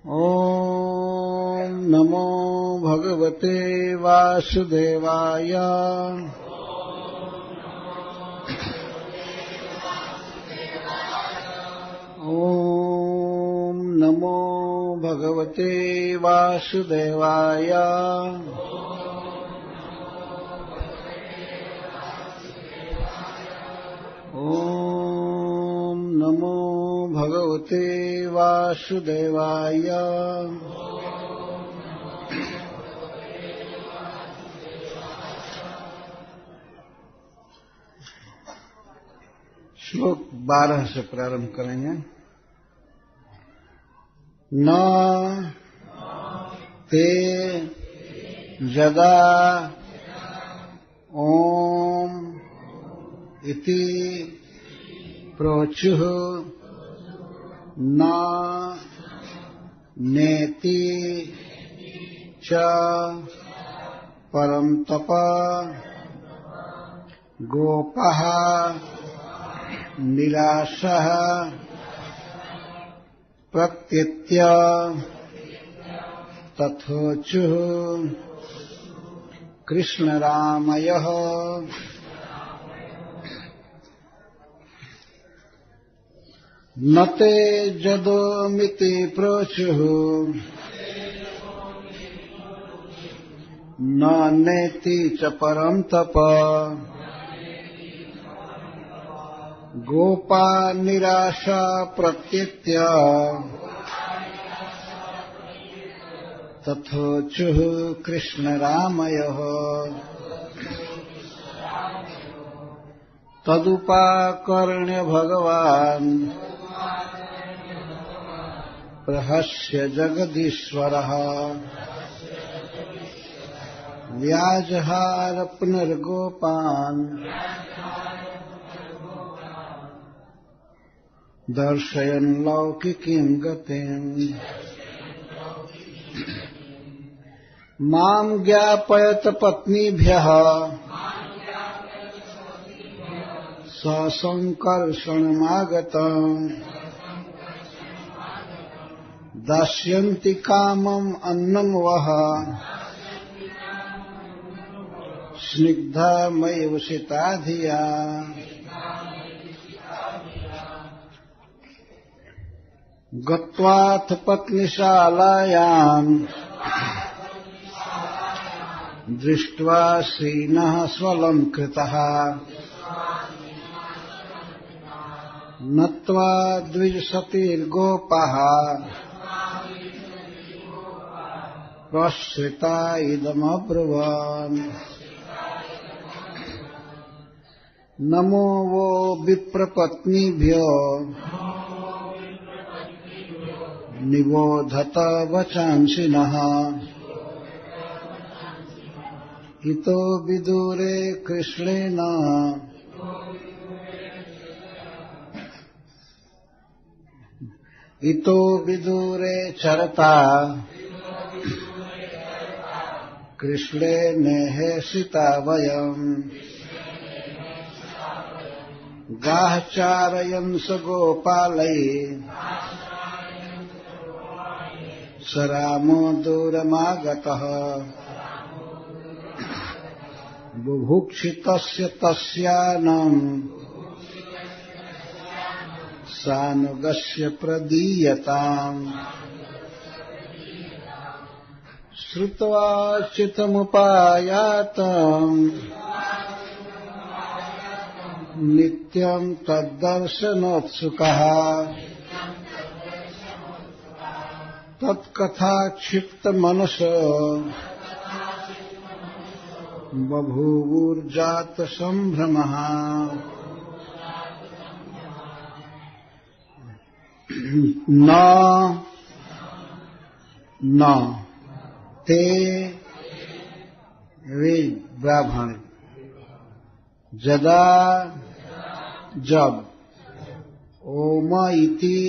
ॐ नमो भगवते वासुदेवाय। ॐ नमो भगवते वासुदेवाय। ॐ नमो भगवते वासुदेवाय। श्लोक 12 से प्रारंभ करेंगे। न ते यदा ओम इति प्रोचुः न नेति च परं तप गोपः निराशः प्रत्यत्य तथोचुः कृष्णरामयः। न ते जदोमिति प्रोचुः न नेति च परं तप गोपा निराशा प्रत्यत्य तथोचुः कृष्णरामयः। तदुपाकर्ण्य भगवान् प्रहस्य जगदीश्वरः व्याजहार पुनर्गोपान् दर्शयन् लौकिकीं गतिम्। मां ज्ञापयत पत्नीभ्यः ससङ्कर्षणमागतम् दास्यन्ति कामम् अन्नं वः स्निग्धा मयि उषिता धिया। गत्वाथ पत्नीशालायाम् दृष्ट्वा श्रीनः स्वलङ्कृतः नत्वा द्विजसतीर्गोपाः प्रश्रिता इदमब्रुवन्। नमो वो विप्रपत्नीभ्यो निबोधत वचांसि नः इतो विदुरे कृष्णेन इतो विदुरे चरता कृष्णे नेहेसिता वयम्। गाः चारयन्स गोपालैः स रामो दूरमागतः बुभुक्षितस्य तस्यानम् सानुगस्य प्रदीयताम्। श्रुत्वा चितमुपायातम् नित्यं तद्दर्शनोत्सुकः तत्कथा क्षिप्तमनसो बभूवुर्जात संभ्रमः। न ते वे ब्राह्मण जदा जब ओम इति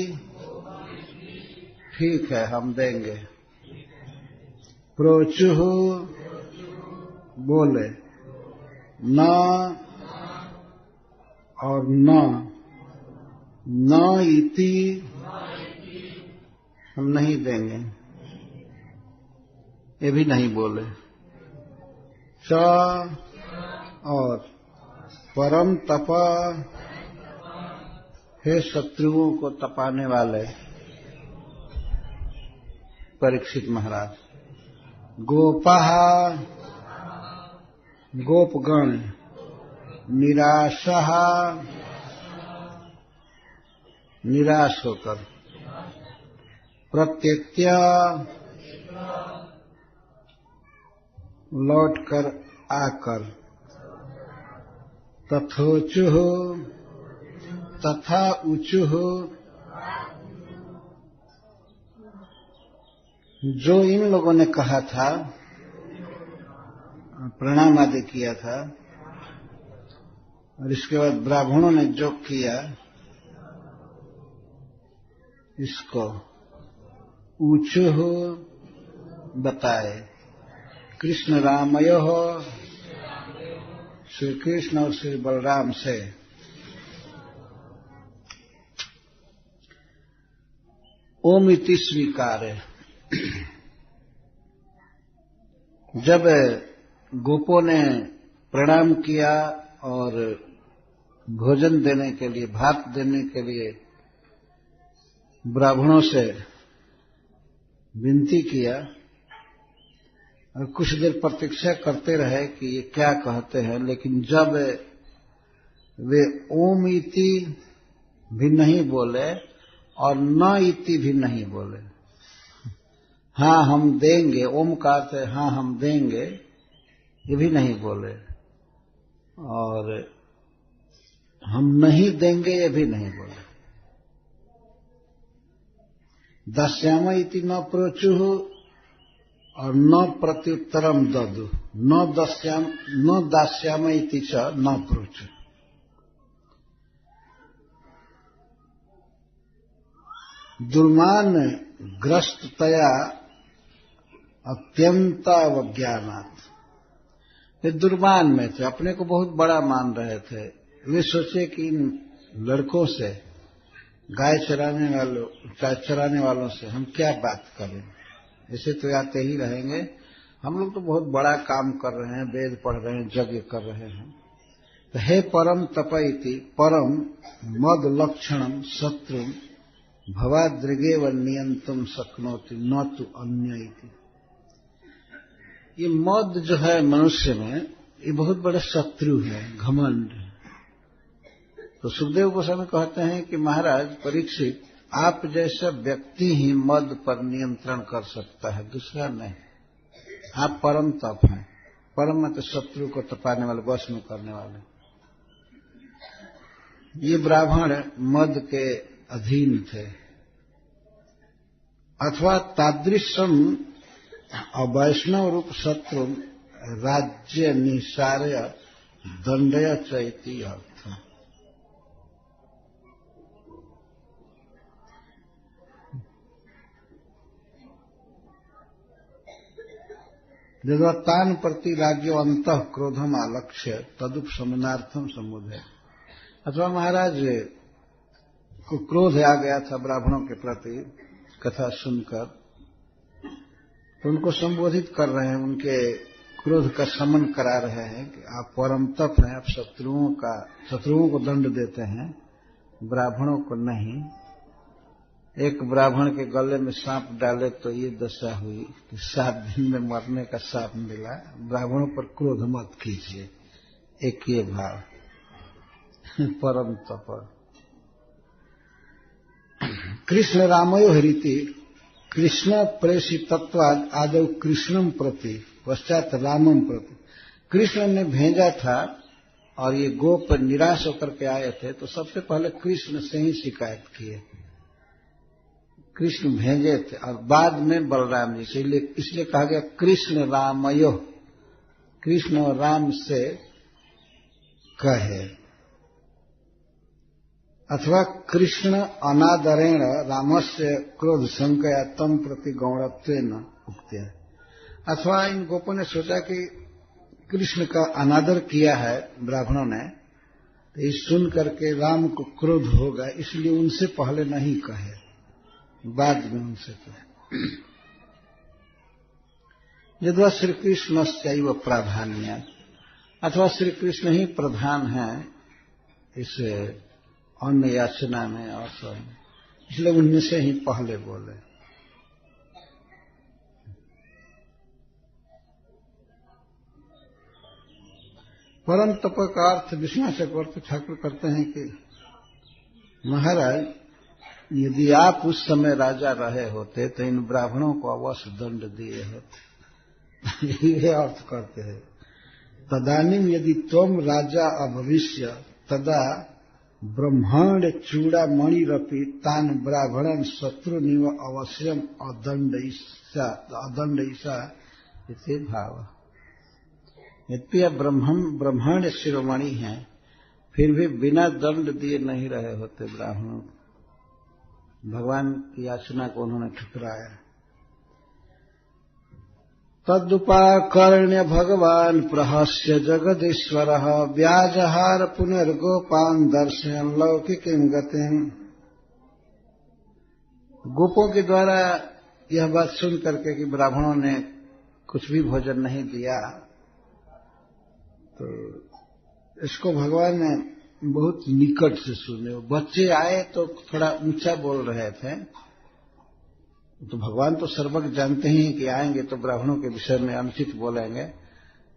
ठीक है हम देंगे प्रोचुः बोले न और न इति हम नहीं देंगे, ये भी नहीं बोले। च और परम तप, हे शत्रुओं को तपाने वाले परीक्षित महाराज। गोपाः गोपगण, निराशः निराश होकर, प्रत्यत्य लौटकर आकर, तथोचुः तथा ऊचुः, जो इन लोगों ने कहा था, प्रणाम आदि किया था, और इसके बाद ब्राह्मणों ने जो किया इसको ऊचुः बताए। कृष्ण रामयोः, श्री कृष्ण और श्री बलराम से ओम इति स्वीकार। जब गोपों ने प्रणाम किया और भोजन देने के लिए, भात देने के लिए ब्राह्मणों से विनती किया और कुछ देर प्रतीक्षा करते रहे कि ये क्या कहते हैं, लेकिन जब वे ओम इति भी नहीं बोले और न इति भी नहीं बोले, हाँ हम देंगे, ओम का अर्थ है हाँ हम देंगे, ये भी नहीं बोले, और हम नहीं देंगे ये भी नहीं बोले। दास्याम इति न प्रोचुः और न प्रत्युत्तरम ददु, न दास्याम इति च न प्रोचुः। दुर्मान ग्रस्ततया अत्यंतावज्ञानात्, वे दुर्मान में थे, अपने को बहुत बड़ा मान रहे थे। वे सोचे कि इन लड़कों से, गाय चराने वालों से हम क्या बात करें, ऐसे तो आते ही रहेंगे, हम लोग तो बहुत बड़ा काम कर रहे हैं, वेद पढ़ रहे हैं, यज्ञ कर रहे हैं। तो हे परम तपैति परम मद लक्षणम शत्रु भवाद्रिगेव नियंतुम शक्नोति न तु अन्य इति। ये मद जो है मनुष्य में, ये बहुत बड़ा शत्रु है, घमंड। तो सुखदेव गोस्वामी कहते हैं कि महाराज परीक्षित, आप जैसा व्यक्ति ही मद पर नियंत्रण कर सकता है, दूसरा नहीं। आप परम तप हैं, परम मतलब शत्रु को तपाने वाले, वश में करने वाले। ये ब्राह्मण मद के अधीन थे। अथवा तादृशम अवैष्णव रूप शत्रु राज्य निसार्य दंडय चैती अर्थ। देवतान प्रति राज्यो अंतः क्रोधम आलक्ष्य तदुप समनार्थम समुदय। अथवा महाराज को क्रोध आ गया था ब्राह्मणों के प्रति कथा सुनकर, तो उनको संबोधित कर रहे हैं, उनके क्रोध का शमन करा रहे हैं कि आप परम तप हैं, आप शत्रुओं को दंड देते हैं, ब्राह्मणों को नहीं। एक ब्राह्मण के गले में सांप डाले तो ये दशा हुई कि 7 दिन में मरने का सांप मिला। ब्राह्मणों पर क्रोध मत कीजिए, एक ये भाव परम तप। कृष्ण रामयो रीति कृष्ण प्रेषितत्वाद आदौ कृष्णम प्रति पश्चात रामम प्रति। कृष्ण ने भेजा था और ये गोप निराश होकर के आए थे, तो सबसे पहले कृष्ण से ही शिकायत किए। कृष्ण भेजे थे और बाद में बलराम जी से, इसलिए कहा गया कृष्ण रामयो, कृष्ण और राम से कहे। अथवा कृष्ण अनादरेण रामस्य क्रोध संकया तम प्रति गौणत्वेन उक्त्या। अथवा इन गोपों ने सोचा कि कृष्ण का अनादर किया है ब्राह्मणों ने, तो इस सुन करके राम को क्रोध होगा, इसलिए उनसे पहले नहीं कहे। बाद में उनसे कहे। यद्वा श्री कृष्ण चैव प्राधान्य, अथवा श्री कृष्ण ही प्रधान है इस अन्न याचना में और सब, इसलिए उनसे ही पहले बोले। परम तप का अर्थ विश्वनाथ चक्रवर्ती ठाकुर करते हैं कि महाराज, यदि आप उस समय राजा रहे होते तो इन ब्राह्मणों को अवश्य दंड दिए होते। ये अर्थ करते हैं। तदानीम यदि त्वम राजा अभविष्य तदा ब्रह्मांड चूड़ामणिरपि तान ब्राह्मणन शत्रुनिव अवश्यम अदंडईसा इति भाव। यद्यपि ब्रह्मांड शिरोमणि हैं, फिर भी बिना दंड दिए नहीं रहे होते ब्राह्मणों। भगवान की याचना को उन्होंने ठुकराया। तदुपाकर्ण्य भगवान प्रहस्य जगदीश्वर व्याजहार पुनर्गोपान दर्शयन् लौकिकीं गतिम्। गोपों के द्वारा यह बात सुन करके कि ब्राह्मणों ने कुछ भी भोजन नहीं दिया, तो इसको भगवान ने बहुत निकट से सुने। बच्चे आए तो थोड़ा ऊंचा बोल रहे थे, तो भगवान तो सर्वज्ञ जानते ही कि आएंगे तो ब्राह्मणों के विषय में अनुचित बोलेंगे,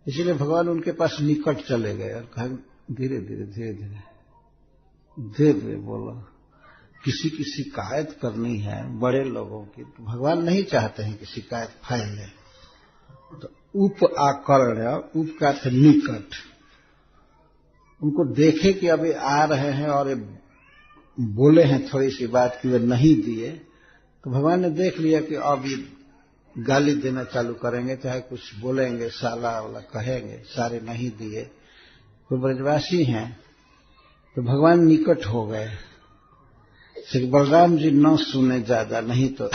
इसलिए भगवान उनके पास निकट चले गए और कहा धीरे धीरे धीरे धीरे धीरे धीरे बोलो, किसी की शिकायत करनी है बड़े लोगों की, तो भगवान नहीं चाहते हैं कि शिकायत फैले। तो उप आकर्ण्य, उप का अर्थ निकट, उनको देखे कि अभी आ रहे हैं और बोले हैं थोड़ी सी बात कि वे नहीं दिए, तो भगवान ने देख लिया कि अब ये गाली देना चालू करेंगे, चाहे कुछ बोलेंगे, साला वाला कहेंगे, सारे नहीं दिए, तो ब्रजवासी हैं, तो भगवान निकट हो गए। श्री बलराम जी न सुने ज्यादा, नहीं तो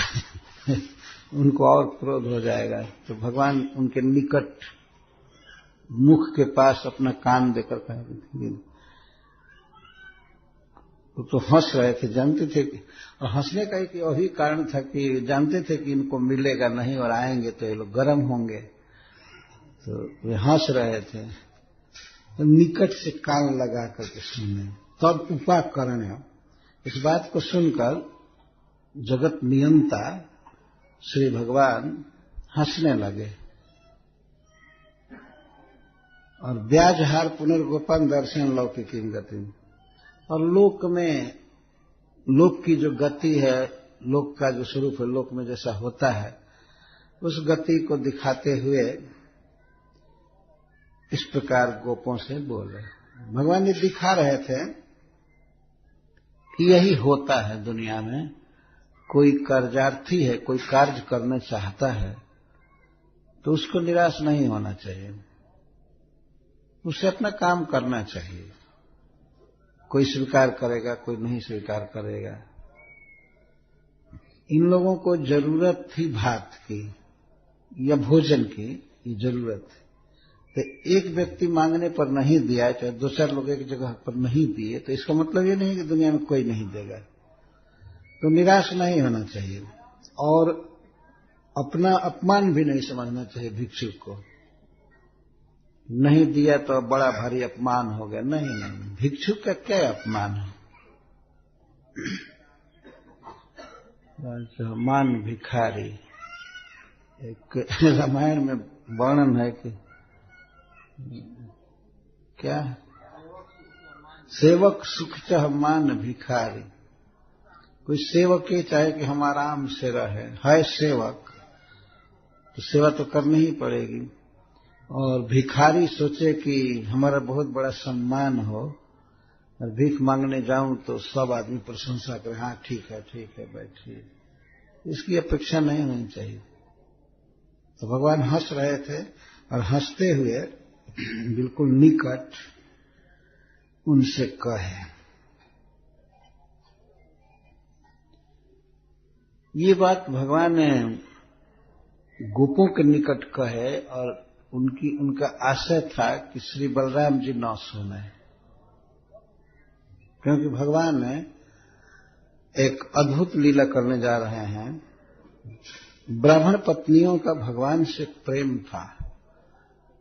उनको और क्रोध हो जाएगा, तो भगवान उनके निकट मुख के पास अपना कान देकर कहेंगे। तो हंस रहे थे, जानते थे कि, और हंसने का एक वही कारण था कि जानते थे कि इनको मिलेगा नहीं और आएंगे तो ये लोग गर्म होंगे, तो वे हंस रहे थे। तो निकट से कान लगा करके सुने। तब उपाकरण, इस बात को सुनकर जगत नियंता श्री भगवान हंसने लगे और ब्याजहार पुनर्गोपन दर्शन लौकिकी गति, और लोक में, लोक की जो गति है, लोक का जो स्वरूप है, लोक में जैसा होता है, उस गति को दिखाते हुए इस प्रकार गोपों से बोले। भगवान ये दिखा रहे थे कि यही होता है दुनिया में। कोई कार्यार्थी है, कोई कार्य करना चाहता है, तो उसको निराश नहीं होना चाहिए, उसे अपना काम करना चाहिए। कोई स्वीकार करेगा, कोई नहीं स्वीकार करेगा। इन लोगों को जरूरत थी भात की या भोजन की, ये जरूरत है, तो एक व्यक्ति मांगने पर नहीं दिया, चाहे दो चार लोग एक जगह पर नहीं दिए, तो इसका मतलब ये नहीं कि दुनिया में कोई नहीं देगा। तो निराश नहीं होना चाहिए और अपना अपमान भी नहीं समझना चाहिए भिक्षुक को। नहीं दिया तो बड़ा भारी अपमान हो गया, नहीं नहीं, भिक्षुक का क्या अपमान है। मान भिखारी, एक रामायण में वर्णन है कि क्या, सेवक सुख चाह मान भिखारी। कोई सेवक ही चाहे कि हम आराम से रहे, है सेवक तो सेवा तो करनी ही पड़ेगी, और भिखारी सोचे कि हमारा बहुत बड़ा सम्मान हो और भीख मांगने जाऊं तो सब आदमी प्रशंसा करे, हाँ ठीक है बैठिए, इसकी अपेक्षा नहीं होनी चाहिए। तो भगवान हंस रहे थे और हंसते हुए बिल्कुल निकट उनसे कहे। ये बात भगवान ने गोपों के निकट कहे और उनका आशय था कि श्री बलराम जी न सुने, क्योंकि भगवान ने एक अद्भुत लीला करने जा रहे हैं। ब्राह्मण पत्नियों का भगवान से प्रेम था,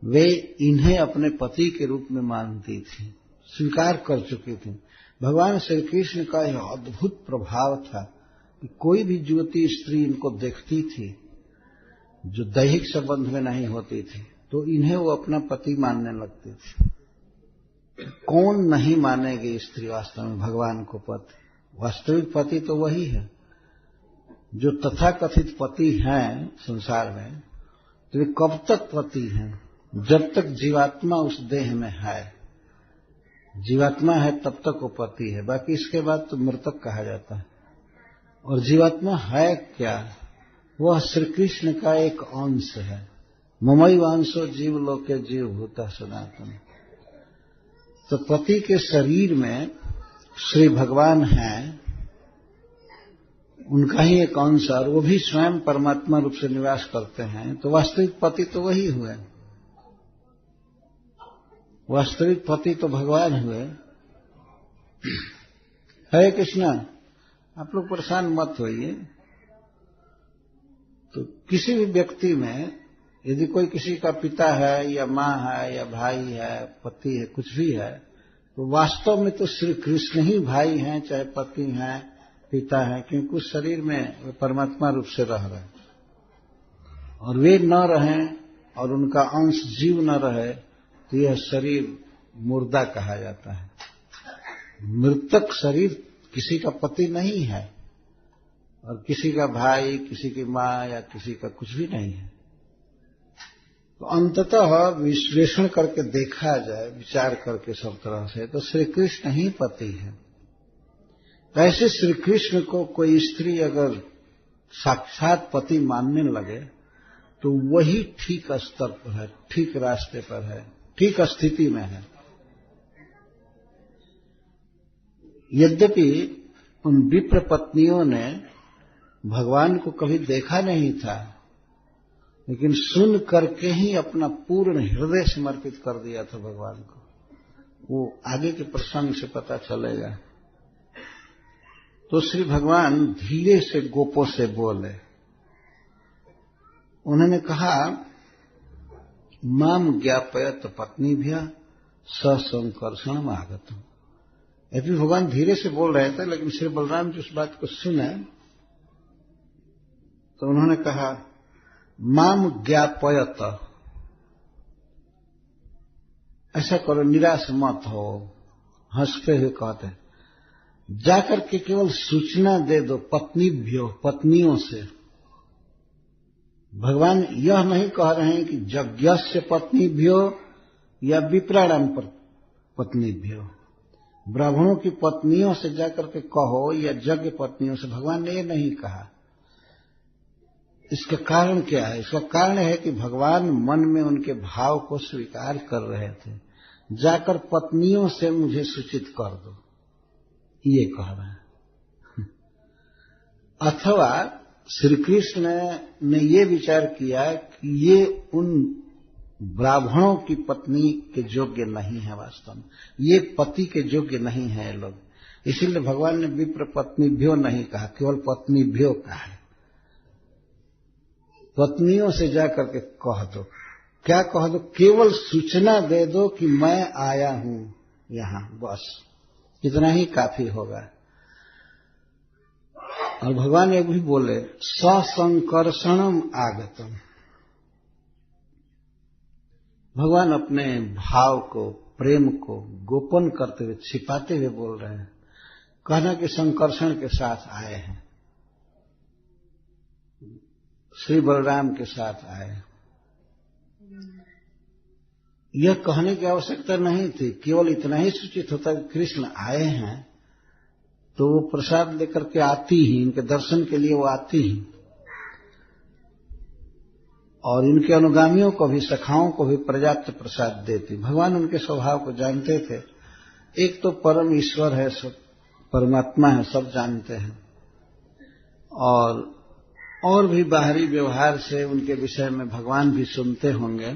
वे इन्हें अपने पति के रूप में मानती थी, स्वीकार कर चुकी थी। भगवान श्री कृष्ण का यह अद्भुत प्रभाव था कि कोई भी युवती स्त्री इनको देखती थी जो दैहिक संबंध में नहीं होती थी तो इन्हें वो अपना पति मानने लगती थी। कौन नहीं मानेगी स्त्री वास्तव में भगवान को पति? वास्तविक पति तो वही है। जो तथाकथित पति हैं संसार में, तो वे कब तक पति हैं? जब तक जीवात्मा उस देह में है। जीवात्मा है तब तक वो पति है, बाकी इसके बाद तो मृतक कहा जाता है। और जीवात्मा है क्या? वह श्री कृष्ण का एक अंश है। ममैवांशो जीव लोके जीव भूता सनातन। तो पति के शरीर में श्री भगवान हैं, उनका ही एक अंश, और वो भी स्वयं परमात्मा रूप से निवास करते हैं। तो वास्तविक पति तो वही हुए, वास्तविक पति तो भगवान हुए। हरे कृष्णा, आप लोग परेशान मत होइए। तो किसी भी व्यक्ति में यदि कोई किसी का पिता है या माँ है या भाई है, पति है, कुछ भी है, तो वास्तव में तो श्री कृष्ण ही भाई हैं, चाहे पति हैं, पिता हैं, क्योंकि उस शरीर में वे परमात्मा रूप से रह रहे हैं। और वे न रहें और उनका अंश जीव न रहे तो यह शरीर मुर्दा कहा जाता है। मृतक शरीर किसी का पति नहीं है और किसी का भाई, किसी की माँ या किसी का कुछ भी नहीं है। तो अंततः विश्लेषण करके देखा जाए, विचार करके सब तरह से, तो श्री कृष्ण ही पति है। ऐसे श्री कृष्ण को कोई स्त्री अगर साक्षात पति मानने लगे तो वही ठीक स्तर पर है, ठीक रास्ते पर है, ठीक स्थिति में है। यद्यपि उन विप्र पत्नियों ने भगवान को कभी देखा नहीं था, लेकिन सुन करके ही अपना पूर्ण हृदय समर्पित कर दिया था भगवान को। वो आगे के प्रसंग से पता चलेगा। तो श्री भगवान धीरे से गोपों से बोले। उन्होंने कहा, माम ज्ञापयत पत्नीभ्यः ससंकर्षणम् आगतम्। यदि भगवान धीरे से बोल रहे थे, लेकिन श्री बलराम जी उस बात को सुने तो उन्होंने कहा, माम ज्ञापयत, ऐसा करो, निराश मत हो। हंसते हुए कहते हैं, जाकर के केवल सूचना दे दो पत्नीभ्यो, पत्नियों से। भगवान यह नहीं कह रहे हैं कि यज्ञस्य पत्नीभ्यो या विप्राणाम पत्नीभ्यो, ब्राह्मणों की पत्नियों से जाकर के कहो या यज्ञ पत्नियों से। भगवान ने ये नहीं कहा। इसका कारण क्या है? इसका कारण है कि भगवान मन में उनके भाव को स्वीकार कर रहे थे। जाकर पत्नियों से मुझे सूचित कर दो, ये कह रहे हैं। अथवा श्री कृष्ण ने ये विचार किया कि ये उन ब्राह्मणों की पत्नी के योग्य नहीं है, वास्तव में ये पति के योग्य नहीं है लोग, इसीलिए भगवान ने विप्र पत्नीभ्यो नहीं कहा, केवल पत्नीभ्यो कहा है। पत्नियों से जाकर के कह दो। क्या कह दो? केवल सूचना दे दो कि मैं आया हूं यहां, बस इतना ही काफी होगा। और भगवान एक भी बोले, ससंकर्षणम आगतम। भगवान अपने भाव को, प्रेम को गोपन करते हुए, छिपाते हुए बोल रहे हैं। कहना कि संकर्षण के साथ आए हैं, श्री बलराम के साथ आए। यह कहने की आवश्यकता नहीं थी, केवल इतना ही सूचित होता कि कृष्ण आए हैं तो वो प्रसाद लेकर के आती ही, इनके दर्शन के लिए वो आती ही, और इनके अनुगामियों को भी, सखाओं को भी पर्याप्त प्रसाद देती। भगवान उनके स्वभाव को जानते थे। एक तो परम ईश्वर है, सब परमात्मा है, सब जानते हैं, और भी बाहरी व्यवहार से उनके विषय में भगवान भी सुनते होंगे।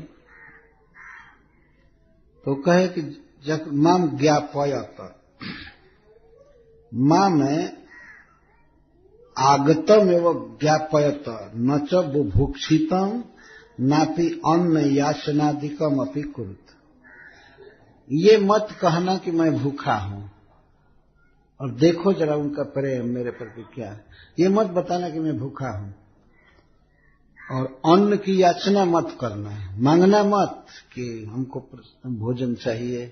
तो कहे कि जब माम ज्ञापयत, मां में आगतम एवं ज्ञापयत न च बुभुक्षितम नापि अन्न याचनादिकम अपि कुरुत। ये मत कहना कि मैं भूखा हूं, और देखो जरा उनका प्रेम मेरे प्रति क्या है। ये मत बताना कि मैं भूखा हूं, और अन्न की याचना मत करना, मांगना मत कि हमको भोजन चाहिए।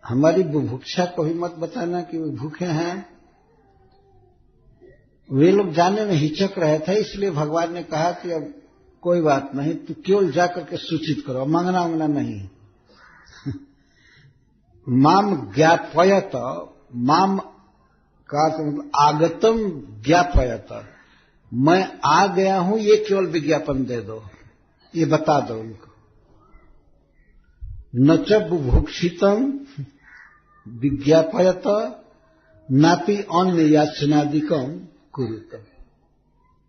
हमारी बुभुक्षा को भी मत बताना कि वे भूखे हैं। वे लोग जाने में हिचक रहे थे, इसलिए भगवान ने कहा कि अब कोई बात नहीं, तू केवल जाकर के सूचित करो, मांगना मांगना नहीं। माम ज्ञापयत, माम का मतलब आगतम ज्ञापयत, मैं आ गया हूं ये केवल विज्ञापन दे दो, ये बता दो उनको। न च बुभुक्षितम विज्ञापयत नापि अन्य याचनादिकम कुरुत,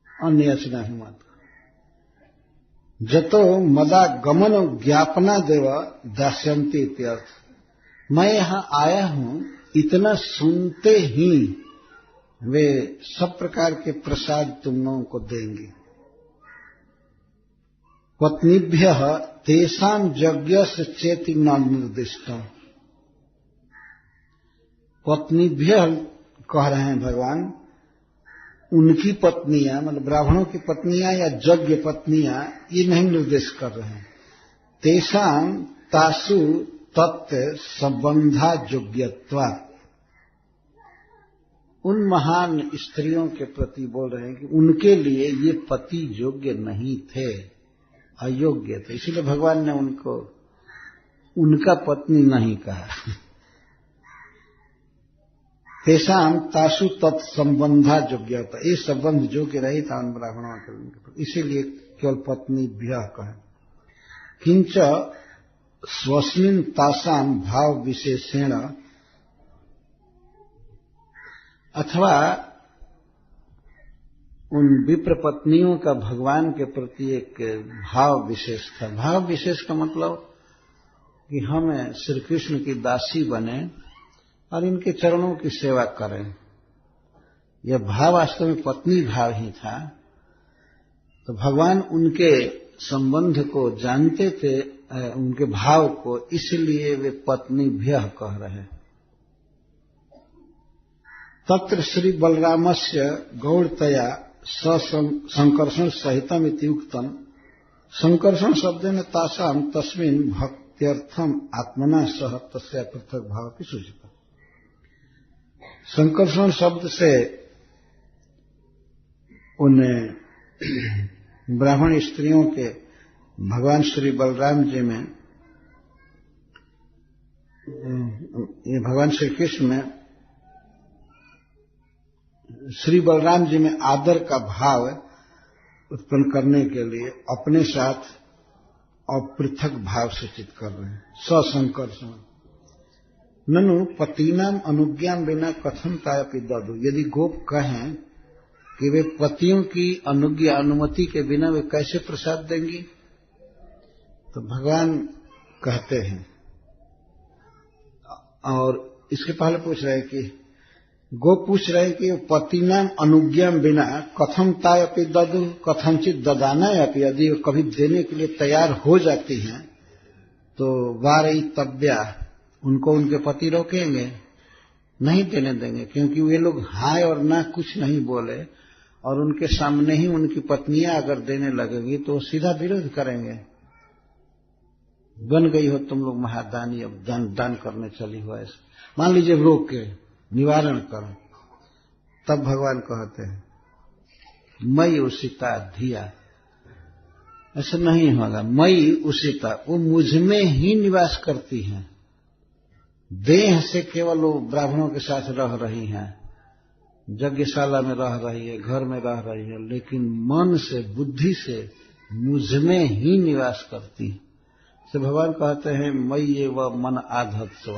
अन्य याचना ही मत। जतो मदा गमन ज्ञापना देव दास्यन्ति इत्यर्थ। मैं यहां आया हूं इतना सुनते ही वे सब प्रकार के प्रसाद तुम लोगों को देंगे। पत्नीभ्य तेषां यज्ञस्य चेति न निर्दिष्टम्। पत्नीभ्य कह रहे हैं भगवान, उनकी पत्नियां मतलब ब्राह्मणों की पत्नियां या यज्ञ पत्नियां, ये नहीं निर्देश कर रहे हैं। तेषां तासु तत्व संबंधा योग्यत्वा, उन महान स्त्रियों के प्रति बोल रहे हैं कि उनके लिए ये पति योग्य नहीं थे, अयोग्य थे, इसलिए भगवान ने उनको उनका पत्नी नहीं कहा। तेषां तासु तत्संबंधा योग्यता, ये संबंध योग्य रही था उन ब्राह्मणों के, इसीलिए केवल पत्नी भ्यः कहे। किंच स्वस्मिन् तासां भाव विशेषेण, अथवा उन विप्र पत्नियों का भगवान के प्रति एक भाव विशेष था। भाव विशेष का मतलब कि हमें श्री कृष्ण की दासी बने और इनके चरणों की सेवा करें। यह भाव वास्तव में पत्नी भाव ही था। तो भगवान उनके संबंध को जानते थे, उनके भाव को, इसलिए वे पत्नी भ्यः कह रहे। तत्र श्री बलरामस्य गौड़तया संकर्षण सहितम इत्युक्तम। संकर्षण शब्देन तासाम तस्मिन् भक्त्यर्थम आत्मना सह तस्य पृथक भाव की सूचिता। संकर्षण शब्द से उन ब्राह्मण स्त्रियों के भगवान श्री बलराम जी में, ये भगवान श्री कृष्ण में, श्री बलराम जी में आदर का भाव उत्पन्न करने के लिए अपने साथ अपृथक भाव सूचित कर रहे हैं। ससंकर्षण ननु पतीनाम अनुज्ञान बिना कथम तायपि ददु। यदि गोप कहें कि वे पतियों की अनुज्ञा अनुमति के बिना वे कैसे प्रसाद देंगी, तो भगवान कहते हैं, और इसके पहले पूछ रहे हैं कि गो पूछ रहे हैं कि पतिनाम अनुज्ञा बिना कथम तायपि ददु, कथनचित ददाना अपि, यदि कभी देने के लिए तैयार हो जाती हैं तो वारयितव्या, उनको उनके पति रोकेंगे, नहीं देने देंगे, क्योंकि वे लोग हाय और ना कुछ नहीं बोले और उनके सामने ही उनकी पत्नियां अगर देने लगेगी तो सीधा विरोध करेंगे। बन गई हो तुम लोग महादानी, अब दान करने चली हो, ऐसे मान लीजिए रोक के निवारण करो, तब भगवान कहते हैं मयि उषिता धिया, ऐसा नहीं होगा। मयि उषिता, वो मुझ में ही निवास करती हैं। देह से केवल वो ब्राह्मणों के साथ रह रही हैं, यज्ञशाला में रह रही है, घर में रह रही है, लेकिन मन से, बुद्धि से मुझ में ही निवास करती है। तो भगवान कहते हैं मयि एव मन आधत्स्व,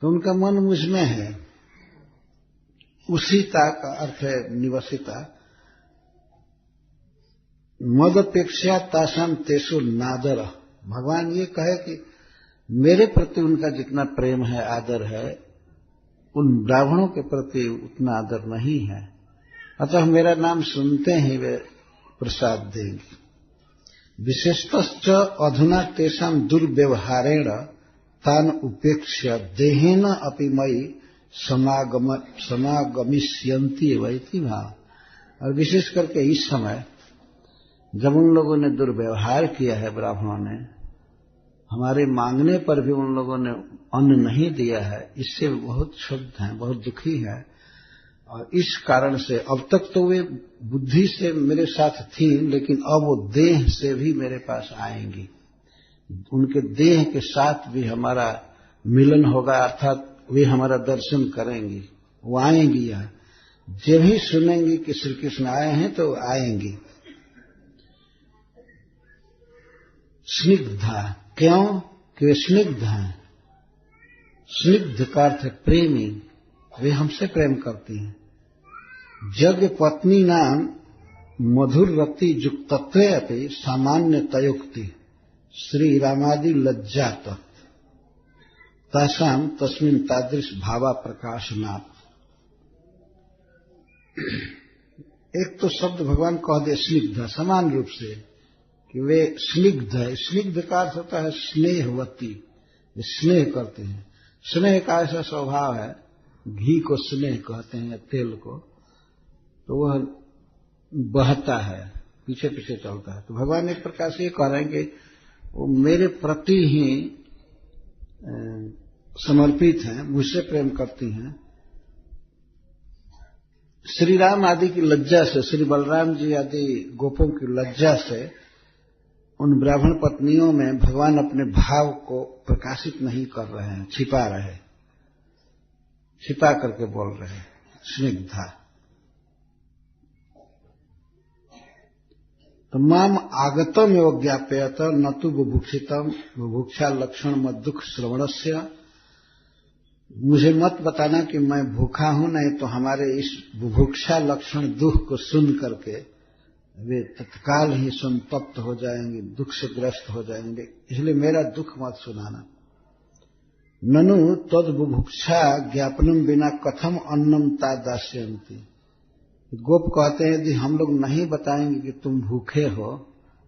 तो उनका मन मुझ में है। उषिता का अर्थ है निवसिता। मदपेक्षा तासाम तेसु नादर, भगवान ये कहे कि मेरे प्रति उनका जितना प्रेम है, आदर है, उन ब्राह्मणों के प्रति उतना आदर नहीं है, अतः मेरा नाम सुनते ही वे प्रसाद देंगे। विशेषतश्च अधुना तेषां दुर्व्यवहारेण तान उपेक्ष्य देहेन अपि मयि समागमिष्यन्ति वैति भाव। और विशेष करके इस समय जब उन लोगों ने दुर्व्यवहार किया है, ब्राह्मणों ने हमारे मांगने पर भी उन लोगों ने अन्न नहीं दिया है, इससे बहुत क्षुब्ध हैं, बहुत दुखी है। और इस कारण से अब तक तो वे बुद्धि से मेरे साथ थी, लेकिन अब वो देह से भी मेरे पास आएंगी, उनके देह के साथ भी हमारा मिलन होगा, अर्थात वे हमारा दर्शन करेंगी, वो आएंगी। यहाँ जब भी सुनेंगी कि श्री कृष्ण आए हैं तो आएंगी। स्निग्धा, क्यों कि वे स्निग्ध हैं। स्निग्ध का अर्थ है प्रेमी, वे हमसे प्रेम करती हैं। जग पत्नी नाम मधुर रति युक्तत्वे अपि सामान्य तयोक्ति श्री रामादि लज्जात तासाम तस्मिन् तादृश भावा प्रकाशनात्। एक तो शब्द भगवान कह दे स्निग्ध, समान रूप से कि वे स्निग्ध है। स्निग्ध का अर्थ होता है स्नेहवती, स्नेह करते हैं। स्नेह का ऐसा स्वभाव है, घी को स्नेह कहते हैं, तेल को, तो वह बहता है, पीछे पीछे चलता है। तो भगवान एक प्रकार से ये कह रहे हैं कि वो मेरे प्रति ही समर्पित हैं, मुझसे प्रेम करती हैं। श्री राम आदि की लज्जा से, श्री बलराम जी आदि गोपों की लज्जा से उन ब्राह्मण पत्नियों में भगवान अपने भाव को प्रकाशित नहीं कर रहे हैं, छिपा रहे, छिपा करके बोल रहे हैं। स्निग्धा तो माम आगतम एवं ज्ञापयत न तो बुभुक्षितम बुभुक्षा लक्षण मत दुख श्रवणस्य। मुझे मत बताना कि मैं भूखा हूं, नहीं तो हमारे इस बुभुक्षा लक्षण दुख को सुन करके वे तत्काल ही संतप्त हो जाएंगे, दुख से ग्रस्त हो जाएंगे, इसलिए मेरा दुख मत सुनाना। ननु तद बुभुक्षा ज्ञापनम बिना कथम अन्नम ता दास्यन्ति। गोप कहते हैं यदि हम लोग नहीं बताएंगे कि तुम भूखे हो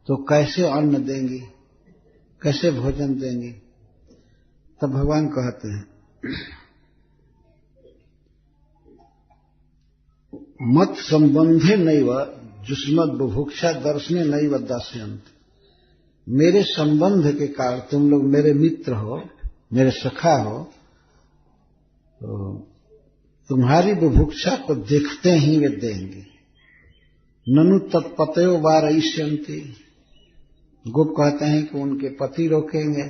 तो कैसे अन्न देंगी, कैसे भोजन देंगी। तब भगवान कहते हैं मत संबंधे नैव जुष्मद बुभुक्षा दर्शने नैव दास्यन्ति। मेरे संबंध के कारण तुम लोग मेरे मित्र हो, मेरे सखा हो, तो तुम्हारी बुभुक्षा को देखते ही वे देंगे। ननु तत्पतयो वारयिष्यन्ति। गोप कहते हैं कि उनके पति रोकेंगे,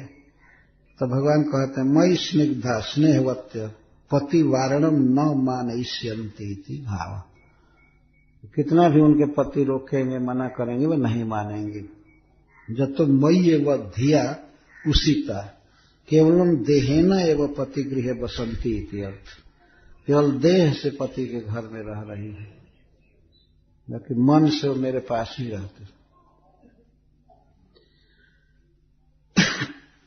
तो भगवान कहते हैं मयि स्निग्धा स्नेहवत्य पति वारणम न मानयिष्यन्ति इति भाव। कितना भी उनके पति रोकेंगे, मना करेंगे, वे नहीं मानेंगे। जब तो मयि एव धिया उषिता केवलम देहेन एव पति गृहे बसंती इति अर्थ। केवल देह से पति के घर में रह रही है, बाकी मन से वो मेरे पास ही रहते।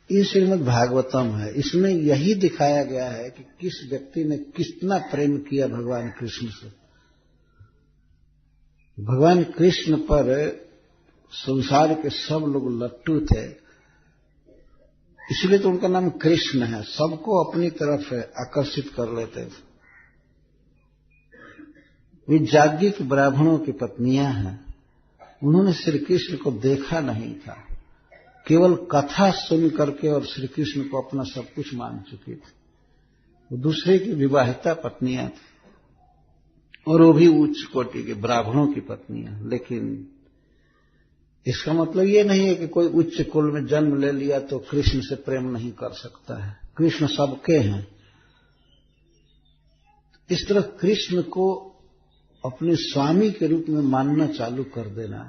ये श्रीमद् भागवतम है, इसमें यही दिखाया गया है कि किस व्यक्ति ने कितना प्रेम किया भगवान कृष्ण से। भगवान कृष्ण पर संसार के सब लोग लट्टू थे, इसलिए तो उनका नाम कृष्ण है। सबको अपनी तरफ आकर्षित कर लेते थे। वे जागृत ब्राह्मणों की पत्नियां हैं, उन्होंने श्री कृष्ण को देखा नहीं था, केवल कथा सुन करके और श्री कृष्ण को अपना सब कुछ मान चुकी थी। वो दूसरे की विवाहिता पत्नियां थी, और वो भी उच्च कोटि के ब्राह्मणों की पत्नियां। लेकिन इसका मतलब ये नहीं है कि कोई उच्च कुल में जन्म ले लिया तो कृष्ण से प्रेम नहीं कर सकता है। कृष्ण सबके हैं। इस तरह कृष्ण को अपने स्वामी के रूप में मानना चालू कर देना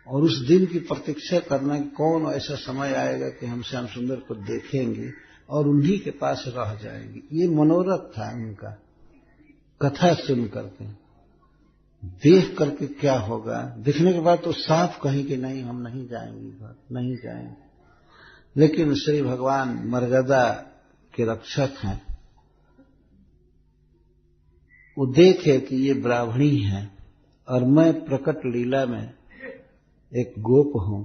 और उस दिन की प्रतीक्षा करना कि कौन ऐसा समय आएगा कि हम श्याम सुंदर को देखेंगे और उन्हीं के पास रह जाएंगे। ये मनोरथ था उनका। कथा सुन करके, देख करके क्या होगा, दिखने के बाद तो साफ कहीं कि नहीं हम नहीं जाएंगे, घर नहीं जाएंगे। लेकिन श्री भगवान मर्यादा के रक्षक हैं, वो देखे कि ये ब्राह्मणी है और मैं प्रकट लीला में एक गोप हूं,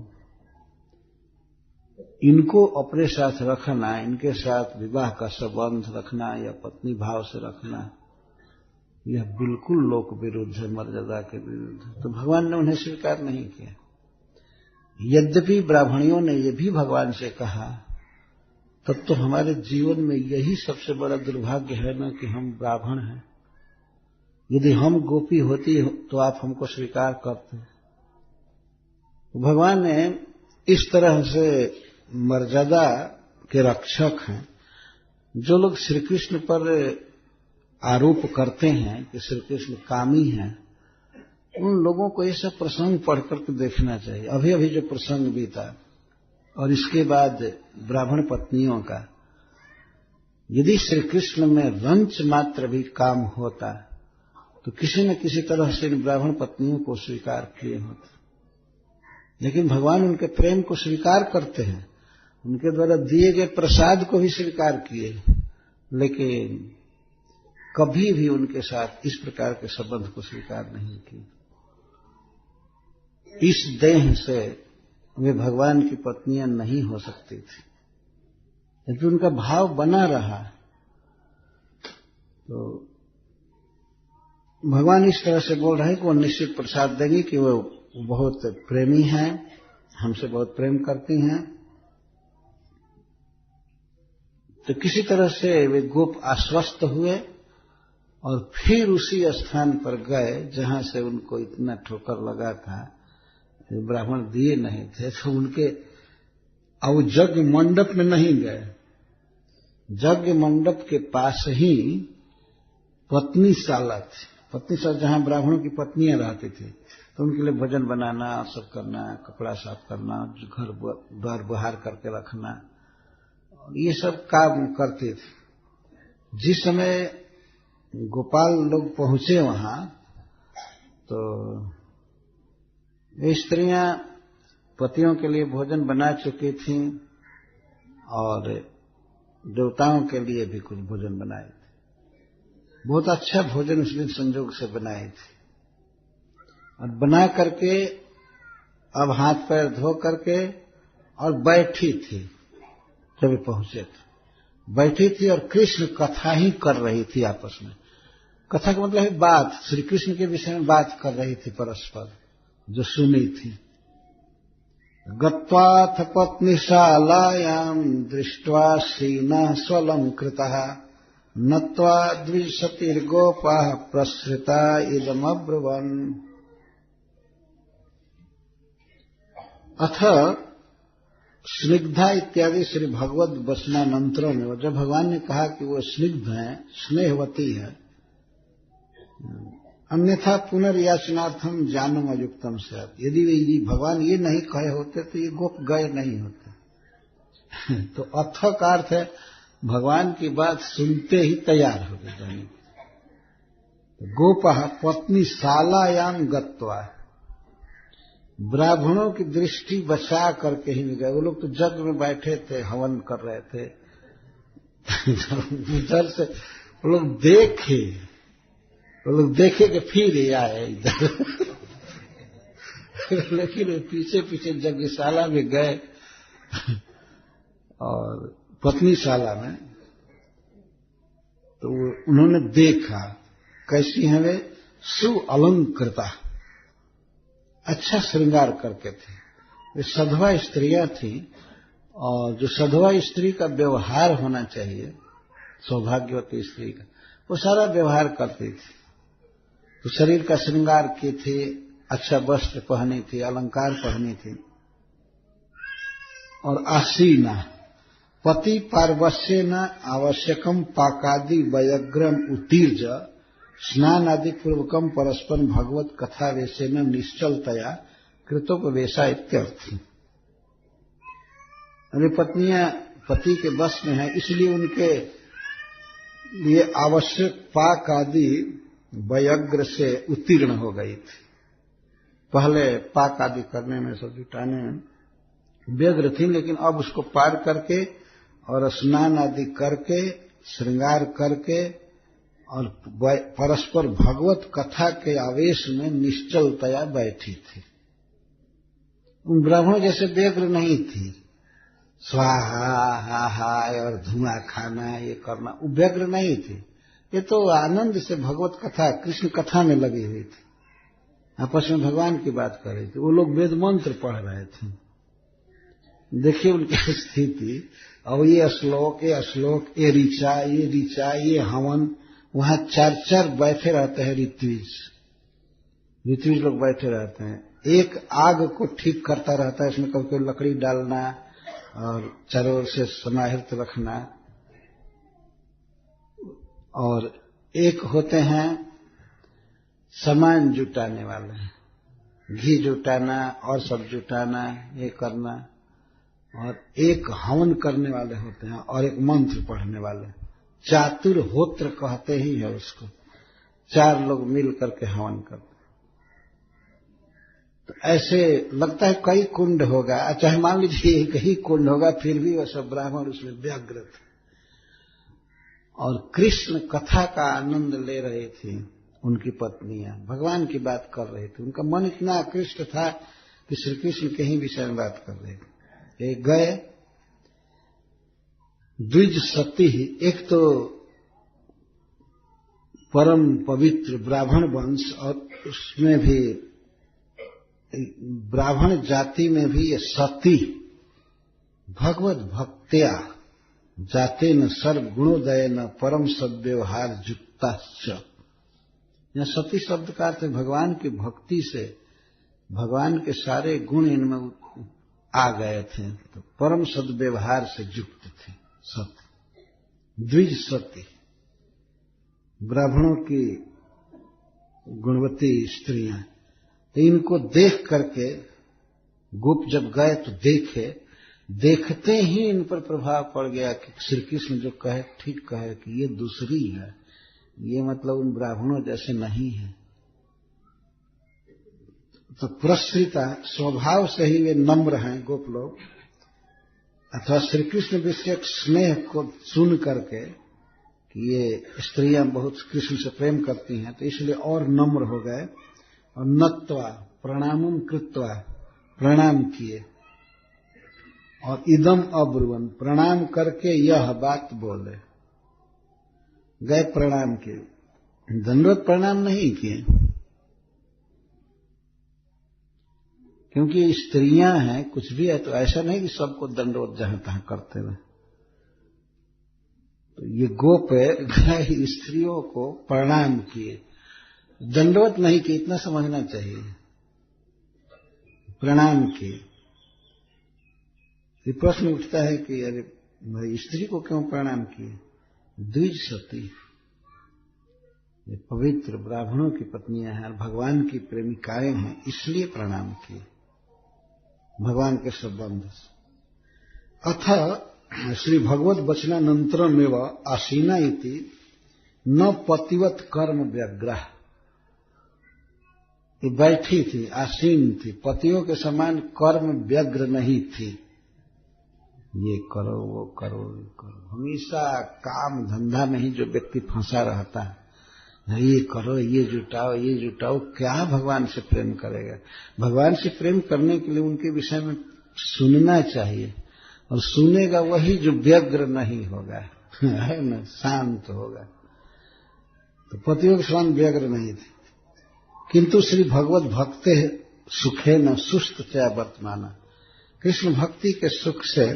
इनको अपने साथ रखना, इनके साथ विवाह का संबंध रखना या पत्नी भाव से रखना, यह बिल्कुल लोक विरुद्ध है, मर्यादा के विरुद्ध। तो भगवान ने उन्हें स्वीकार नहीं किया। यद्यपि ब्राह्मणियों ने यह भी भगवान से कहा, तब तो हमारे जीवन में यही सबसे बड़ा दुर्भाग्य है ना कि हम ब्राह्मण हैं। यदि हम गोपी होती तो आप हमको स्वीकार करते। तो भगवान ने इस तरह से मर्यादा के रक्षक हैं। जो लोग श्री कृष्ण पर आरोप करते हैं कि श्री कृष्ण कामी हैं, उन लोगों को ये सब प्रसंग पढ़ करके देखना चाहिए। अभी अभी जो प्रसंग बीता और इसके बाद ब्राह्मण पत्नियों का, यदि श्री कृष्ण में रंच मात्र भी काम होता तो किसी न किसी तरह से इन ब्राह्मण पत्नियों को स्वीकार किए होते। लेकिन भगवान उनके प्रेम को स्वीकार करते हैं, उनके द्वारा दिए गए प्रसाद को भी स्वीकार किए, लेकिन कभी भी उनके साथ इस प्रकार के संबंध को स्वीकार नहीं किए। इस देह से वे भगवान की पत्नियां नहीं हो सकती थी, लेकिन उनका भाव बना रहा। तो भगवान इस तरह से बोल रहे हैं कि वो निश्चित प्रसाद देंगे कि वो बहुत प्रेमी हैं, हमसे बहुत प्रेम करती हैं। तो किसी तरह से वे गोप आश्वस्त हुए और फिर उसी स्थान पर गए जहां से उनको इतना ठोकर लगा था, ब्राह्मण दिए नहीं थे। तो उनके अब यज्ञ मंडप में नहीं गए, यज्ञ मंडप के पास ही पत्नीशाला थी। पत्नीशाला जहां ब्राह्मणों की पत्नियां रहती थी, तो उनके लिए भोजन बनाना, सब करना, कपड़ा साफ करना, घर द्वार बहार करके रखना, ये सब काम करते थे। जिस समय गोपाल लोग पहुंचे वहां, तो वे स्त्रियां पतियों के लिए भोजन बना चुकी थीं और देवताओं के लिए भी कुछ भोजन बनाए थे। बहुत अच्छा भोजन उस दिन संयोग से बनाए थे और बना करके अब हाथ पैर धो करके और बैठी थी। जब पहुंचे थे बैठी थी और कृष्ण कथा ही कर रही थी आपस में। कथा का मतलब है बात, श्री कृष्ण के विषय में बात कर रही थी परस्पर, जो सुनी थी। गत्वाथ पत्नीशालायां दृष्ट्वा सीना स्वलंकृतः नत्वा द्विशतिर्गोपाः प्रसृता इदमब्रुवन्। अथ स्निग्धा इत्यादि श्री भगवत वचनानंतरों में, जब भगवान ने कहा कि वो स्निग्ध है, स्नेहवती है, अन्यथा पुनर्याचनार्थम जानम अयुक्तम स्यात्। यदि भगवान ये नहीं कहे होते तो ये गोप गए नहीं होते। तो अथ का अर्थ है भगवान की बात सुनते ही तैयार हो गए जाने। गोपः पत्नीशालायां गत्वा, ब्राह्मणों की दृष्टि बचा करके ही गए। वो लोग तो जग में बैठे थे, हवन कर रहे थे। उधर से वो लोग देखे कि फिर ये आए इधर। लेकिन वे पीछे पीछे यज्ञशाला में गए और पत्नीशाला में, तो उन्होंने देखा कैसी है वे, सुअलंकृता, अच्छा श्रृंगार करके थे। वे सधवा स्त्रियां थी और जो सधवा स्त्री का व्यवहार होना चाहिए, सौभाग्यवती स्त्री का, वो सारा व्यवहार करती थी। तो शरीर का श्रृंगार की थी, अच्छा वस्त्र पहनी थी, अलंकार पहनी थी। और आसीना पति पार्वश्येन आवश्यकम पाकादि वयग्रम उत्तीर्ज स्नान आदि पूर्वकम परस्पर भगवत कथा वेशेन निश्चलतया कृतोपवेशा इत्यर्थ। अरे पत्नियां पति के वश में है, इसलिए उनके लिए आवश्यक पाक आदि वयग्र से उत्तीर्ण हो गई थी। पहले पाक आदि करने में, सब जुटाने में व्यग्र थी, लेकिन अब उसको पार करके और स्नान आदि करके, श्रृंगार करके और परस्पर भगवत कथा के आवेश में निश्चलतया बैठी थी। उन ब्राह्मणों जैसे व्यग्र नहीं थी, स्वाहा हा हा और धुआं खाना ये करना, वो व्यग्र नहीं थी। ये तो आनंद से भगवत कथा कृष्ण कथा में लगी हुई थी, आपस में भगवान की बात कर रही थी। वो लोग वेद मंत्र पढ़ रहे थे। देखिए उनकी स्थिति। और ये श्लोक ये ऋचा ये हवन, वहां 4 बैठे रहते हैं ऋत्विज लोग बैठे रहते हैं। एक आग को ठीक करता रहता है, इसमें कभी लकड़ी डालना और चारों ओर से समाहित रखना। और एक होते हैं सामान जुटाने वाले, घी जुटाना और सब जुटाना, ये करना। और एक हवन करने वाले होते हैं और एक मंत्र पढ़ने वाले, चातुर्होत्र कहते ही है उसको। 4 लोग मिल करके हवन करते। तो ऐसे लगता है कई कुंड होगा, चाहे मान लीजिए एक ही कुंड होगा, फिर भी वह सब ब्राह्मण उसमें व्यग्र थे और कृष्ण कथा का आनंद ले रही थी। उनकी पत्नियां भगवान की बात कर रही थी। उनका मन इतना आकृष्ट था कि श्री कृष्ण के ही विषय में बात कर रहे थे। एक गए द्विज सती, एक तो परम पवित्र ब्राह्मण वंश, और उसमें भी ब्राह्मण जाति में भी ये सती भगवत भक्त्या जाते न सर्व गुणोदय न परम सद्व्यवहार युक्ताश्च। यह सती शब्द का अर्थ भगवान की भक्ति से भगवान के सारे गुण इनमें आ गए थे, तो परम सद्व्यवहार से युक्त थे सती। द्विज सती ब्राह्मणों की गुणवती स्त्रियां। तो इनको देख करके गोप जब गए तो देखते ही इन पर प्रभाव पड़ गया कि श्री कृष्ण जो कहे ठीक कहे कि ये दूसरी है, ये मतलब उन ब्राह्मणों जैसे नहीं है। तो पुरस्कृता स्वभाव से ही वे नम्र हैं गोप लोग, अथवा श्री कृष्ण विषयक स्नेह को सुन करके कि ये स्त्रियां बहुत कृष्ण से प्रेम करती हैं, तो इसलिए और नम्र हो गए और नत्वा प्रणामम कृत्वा प्रणाम किए और इदम अब्रुवन प्रणाम करके यह बात बोले। गए प्रणाम किए, दंडवत प्रणाम नहीं किए, क्योंकि स्त्रियां हैं, कुछ भी है तो ऐसा नहीं कि सबको दंडवत जहां तहां करते रहे। तो ये गोप गए स्त्रियों को प्रणाम किए, दंडवत नहीं किए, इतना समझना चाहिए, प्रणाम किए। ये प्रश्न उठता है कि अरे भाई स्त्री को क्यों प्रणाम किए? द्विज सती ये पवित्र ब्राह्मणों की पत्नियां हैं और भगवान की प्रेमिकाएं हैं, इसलिए प्रणाम किए भगवान के संबंध से। अथ श्री भगवत वचनानंतरमेव आसीना इति न पतिवत कर्म व्यग्रह। ये बैठी थी, आसीन थी, पतियों के समान कर्म व्यग्र नहीं थी। ये करो वो करो ये करो, हमेशा काम धंधा में ही जो व्यक्ति फंसा रहता है, ये करो ये जुटाओ, क्या भगवान से प्रेम करेगा? भगवान से प्रेम करने के लिए उनके विषय में सुनना चाहिए, और सुनेगा वही जो व्यग्र नहीं होगा, है ना, शांत होगा। तो पतियों के समान व्यग्र नहीं थे। किंतु श्री भगवत भक्ते सुखे न सुस्त तया वर्तमाना। कृष्ण भक्ति के सुख से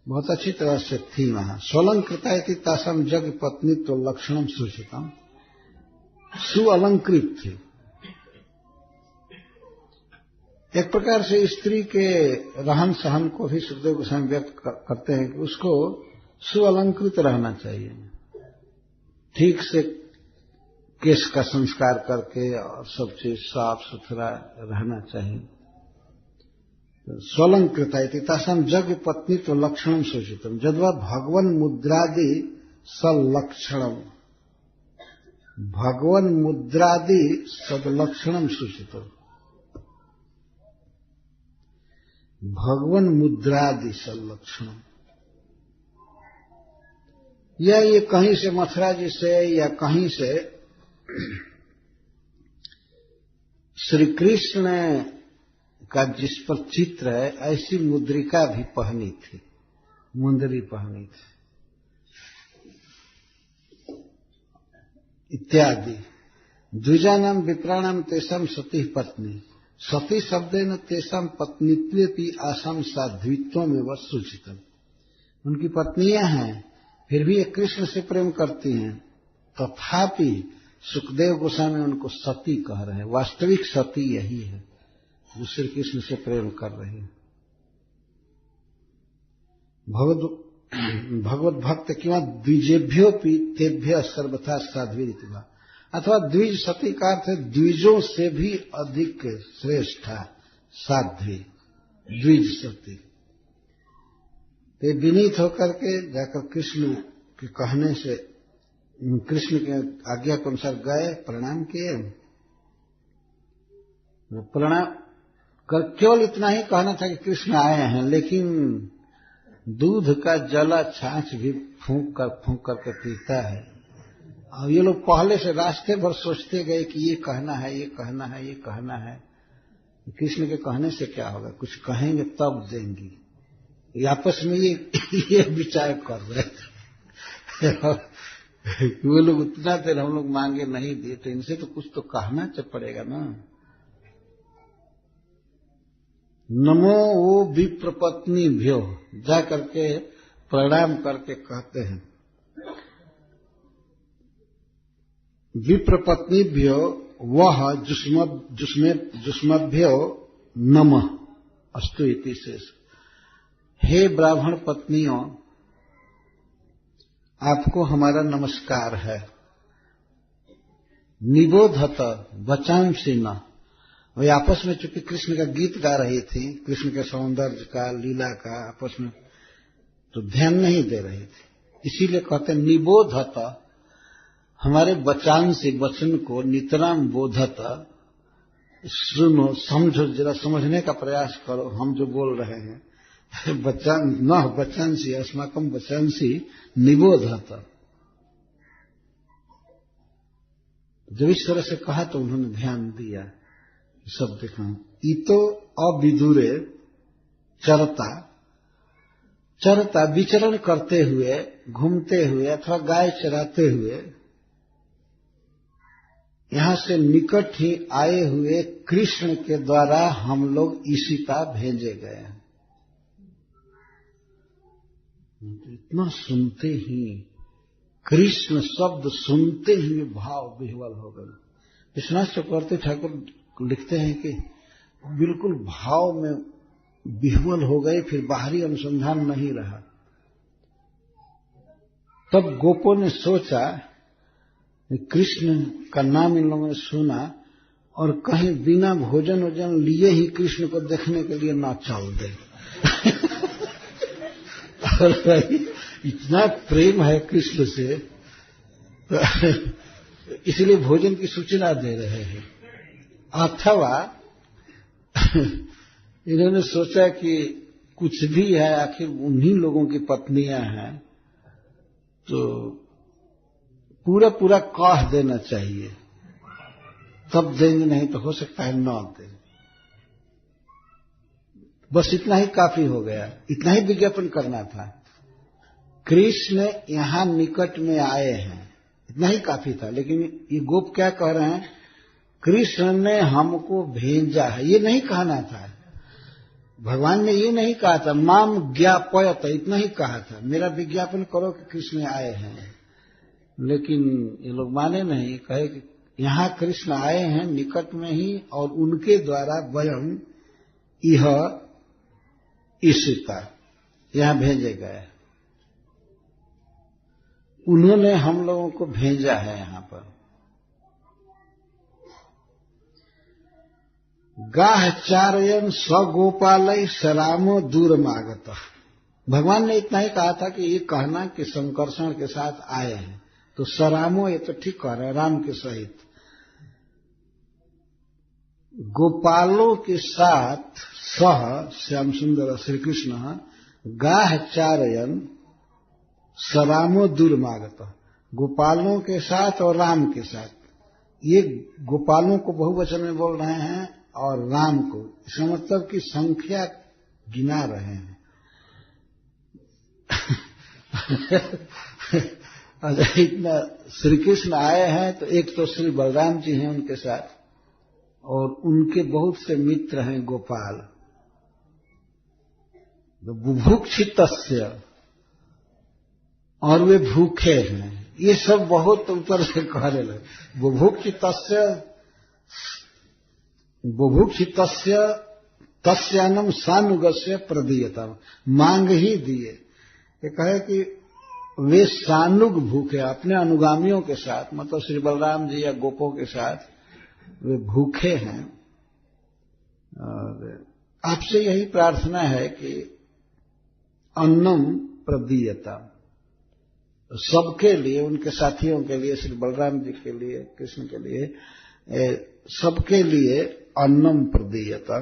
बहुत अच्छी तरह से थी वहां। स्वलंकृता इति तासम जग पत्नी तो लक्षणम सूचितम, सुअलंकृत थी। एक प्रकार से स्त्री के रहन सहन को भी सुखदेव गोस्वामी व्यक्त करते हैं कि उसको सुअलंकृत रहना चाहिए, ठीक से केश का संस्कार करके और सब चीज साफ सुथरा रहना चाहिए। स्वलंकृता इति तासाम जग पत्नी तो लक्षणम सूचितम जद्वा भगवन मुद्रादि सलक्षणम, भगवन मुद्रादि सदलक्षणम सूचितम। भगवन मुद्रादि सलक्षणम, या ये कहीं से मथुरा जी से या कहीं से श्री कृष्ण का जिस पर चित्र है ऐसी मुद्रिका भी पहनी थी, मुंदरी पहनी थी इत्यादि। द्विजानाम विप्राणाम तेषाम सती पत्नी, सती शब्देन तेषाम पत्नीत्वेपि आसाम साध्वित्व में वह सूचितम। उनकी पत्नियां हैं, फिर भी ये कृष्ण से प्रेम करती हैं, तथापि सुखदेव गोस्वामी उनको सती कह रहे हैं। वास्तविक सती यही है जो श्री कृष्ण से प्रेम कर रही है। भगवत भक्त किंवा द्विजेभ्योपि तेभ्य सर्वथा साध्वी, अथवा द्विज सती का अर्थ है द्विजों से भी अधिक श्रेष्ठा साध्वी, द्विज सती। ते विनीत होकर के जाकर कृष्ण के कहने से, कृष्ण के आज्ञा के अनुसार गए, प्रणाम किए। प्रणाम कर केवल इतना ही कहना था कि कृष्ण आए हैं, लेकिन दूध का जला छाछ भी फूंक करके पीता है। और ये लोग पहले से रास्ते भर सोचते गए कि ये कहना है, ये कहना है, ये कहना है। कृष्ण के कहने से क्या होगा, कुछ कहेंगे तब देंगी। ये आपस में ये विचार कर रहे थे। वो लोग उतना देर हम लोग मांगे नहीं दिए, तो इनसे तो कुछ तो कहना पड़ेगा ना। नमो वो विप्रपत्नी भ्यो, जा करके प्रणाम करके कहते हैं विप्रपत्नी भ्यो वह जुष्मभ्यो नमः अस्तु इति शेष। हे ब्राह्मण पत्नियों, आपको हमारा नमस्कार है। निबोधत वचांसी न, वे आपस में चूंकि कृष्ण का गीत गा रही थी, कृष्ण के सौंदर्य का, लीला का आपस में तो ध्यान नहीं दे रही थी, इसीलिए कहते निबोधत, हमारे वचांसी वचन को नितराम बोधत, सुनो, समझो, जरा समझने का प्रयास करो हम जो बोल रहे हैं। न वचांसी अस्माकम वचांसी निबोधत। जब इस तरह से कहा तो उन्होंने ध्यान दिया, सब देखा। इतो अविदुरे चरता, चरता विचरण करते हुए, घूमते हुए अथवा गाय चराते हुए, यहां से निकट ही आए हुए कृष्ण के द्वारा हम लोग ईशिता भेजे गए हैं। इतना सुनते ही, कृष्ण शब्द सुनते ही भाव विह्वल हो गए। विश्वनाथ चक्रवर्ती ठाकुर लिखते हैं कि बिल्कुल भाव में विह्वल हो गए, फिर बाहरी अनुसंधान नहीं रहा। तब गोपों ने सोचा, कृष्ण का नाम इन लोगों ने सुना और कहीं बिना भोजन वोजन लिए ही कृष्ण को देखने के लिए ना चल दे। और इतना प्रेम है कृष्ण से, इसलिए भोजन की सूचना दे रहे हैं। अथवा इन्होंने सोचा कि कुछ भी है, आखिर उन्हीं लोगों की पत्नियां हैं, तो पूरा पूरा कह देना चाहिए, तब देंगे, नहीं तो हो सकता है न दें। बस इतना ही काफी हो गया, इतना ही विज्ञापन करना था। कृष्ण यहां निकट में आए हैं, इतना ही काफी था। लेकिन ये गोप क्या कह रहे हैं, कृष्ण ने हमको भेजा है, ये नहीं कहना था। भगवान ने ये नहीं कहा था माम ज्ञापयत, इतना ही कहा था, मेरा विज्ञापन करो कि कृष्ण आए हैं। लेकिन ये लोग माने नहीं, कहे कि यहां कृष्ण आए हैं निकट में ही, और उनके द्वारा वयम यह ईशिता यहां भेजे गए, उन्होंने हम लोगों को भेजा है यहां पर। गाह चारयन स्वगोपालय सरामो दूरमागत। भगवान ने इतना ही कहा था कि ये कहना कि संकर्षण के साथ आए हैं, तो सरामो, ये तो ठीक कह रहे हैं, राम के सहित गोपालों के साथ सह श्याम सुंदर श्री कृष्ण गाह चारयन सरामो दुर्मागत, गोपालों के साथ और राम के साथ। ये गोपालों को बहुवचन में बोल रहे हैं और राम को, इसका मतलब कि संख्या गिना रहे हैं। अगर इतना श्री कृष्ण आए हैं तो एक तो श्री बलराम जी हैं उनके साथ, और उनके बहुत से मित्र हैं गोपाल। तो बुभुक्षितस्य, और वे भूखे हैं। ये सब बहुत ऊपर से कह रहे हैं। बुभुक्षितस्य तस्यान्नम सानुगस्य प्रदीयता, मांग ही दिए। ये कहे कि वे सानुग भूखे, अपने अनुगामियों के साथ, मतलब श्री बलराम जी या गोपों के साथ वे भूखे हैं। और आपसे यही प्रार्थना है कि अन्नम प्रदीयता, सबके लिए, उनके साथियों के लिए, श्री बलराम जी के लिए, कृष्ण के लिए, सबके लिए अन्नम प्रदीयता।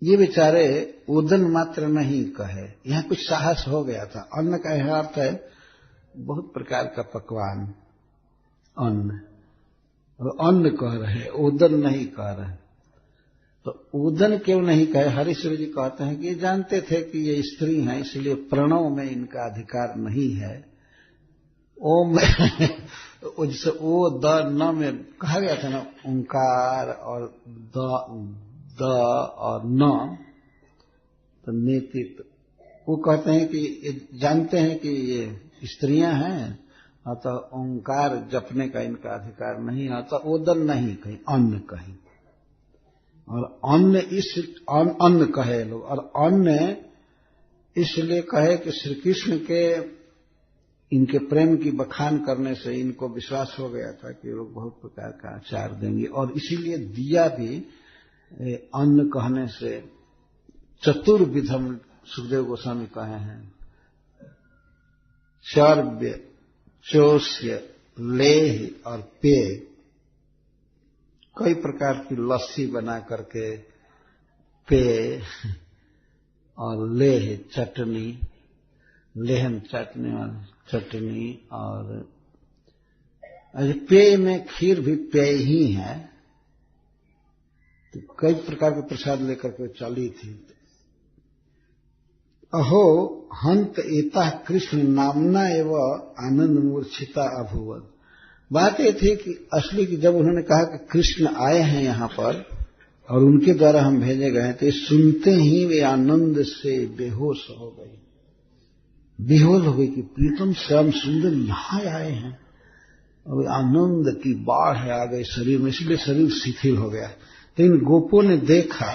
ये बेचारे उदन मात्र नहीं कहे, यहां कुछ साहस हो गया था। अन्न का यह अर्थ है बहुत प्रकार का पकवान, अन्न, और अन्न कह रहे, उदन नहीं कह रहे। तो उदन क्यों नहीं कहे? हरीश्वर जी कहते हैं कि ये जानते थे कि ये स्त्री हैं, इसलिए प्रणव में इनका अधिकार नहीं है। ओम जैसे ओ द न में कहा गया था ना, ओंकार और द और न, तो नेतित, वो कहते हैं कि जानते हैं कि ये स्त्रियां हैं, अतः ओंकार जपने का इनका अधिकार नहीं, अतः ओदन नहीं कहीं, अन्न कहीं। और अन्न अन्न कहे लोग, और अन्न इसलिए कहे कि श्री कृष्ण के इनके प्रेम की बखान करने से इनको विश्वास हो गया था कि लोग बहुत प्रकार का आचार देंगे, और इसीलिए दिया भी अन्न कहने से चतुर्विधम, सुखदेव गोस्वामी कहे हैं, चर्व्य, चोष्य, लेह और पेय। कई प्रकार की लस्सी बना करके, पेय और लेह चटनी, लेहन चटनी और चटनी, और पेय में खीर भी पेय ही है। तो कई प्रकार के प्रसाद लेकर के चली थी। अहो हंत एता कृष्ण नामना एवं आनंद मूर्छिता अभूवत। बात ये थी कि असली की जब उन्होंने कहा कि कृष्ण आए हैं यहां पर और उनके द्वारा हम भेजे गए, तो सुनते ही वे आनंद से बेहोश हो गई, बेहोश हो गई कि प्रीतम श्याम सुंदर यहां आए हैं, और आनंद की बाढ़ आ गई शरीर में, इसलिए शरीर शिथिल हो गया। तो इन गोपों ने देखा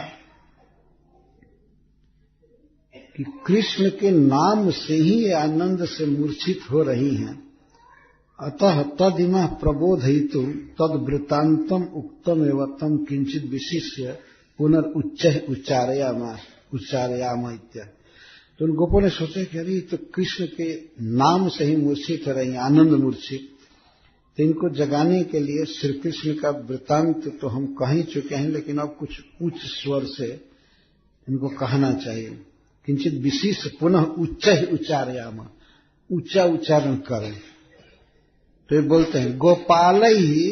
कि कृष्ण के नाम से ही ये आनंद से मूर्छित हो रही हैं। अतः तदिमा प्रबोधयितु तद वृत्तांतम उक्तम एवं तम किंचित विशिष्य उच्चारयाम इत्यादि। तो उन गोपों ने सोचा कि अरे तो कृष्ण के नाम से ही मूर्छित हो रही, आनंद मूर्छित, तो इनको जगाने के लिए श्री कृष्ण का वृत्तांत तो हम कह ही चुके हैं, लेकिन अब कुछ उच्च स्वर से इनको कहना चाहिए। किंचित विशिष्ट पुनः उच्च ही उच्चारयाम, ऊंचा उच्चारण करें। तो ये बोलते हैं गोपालई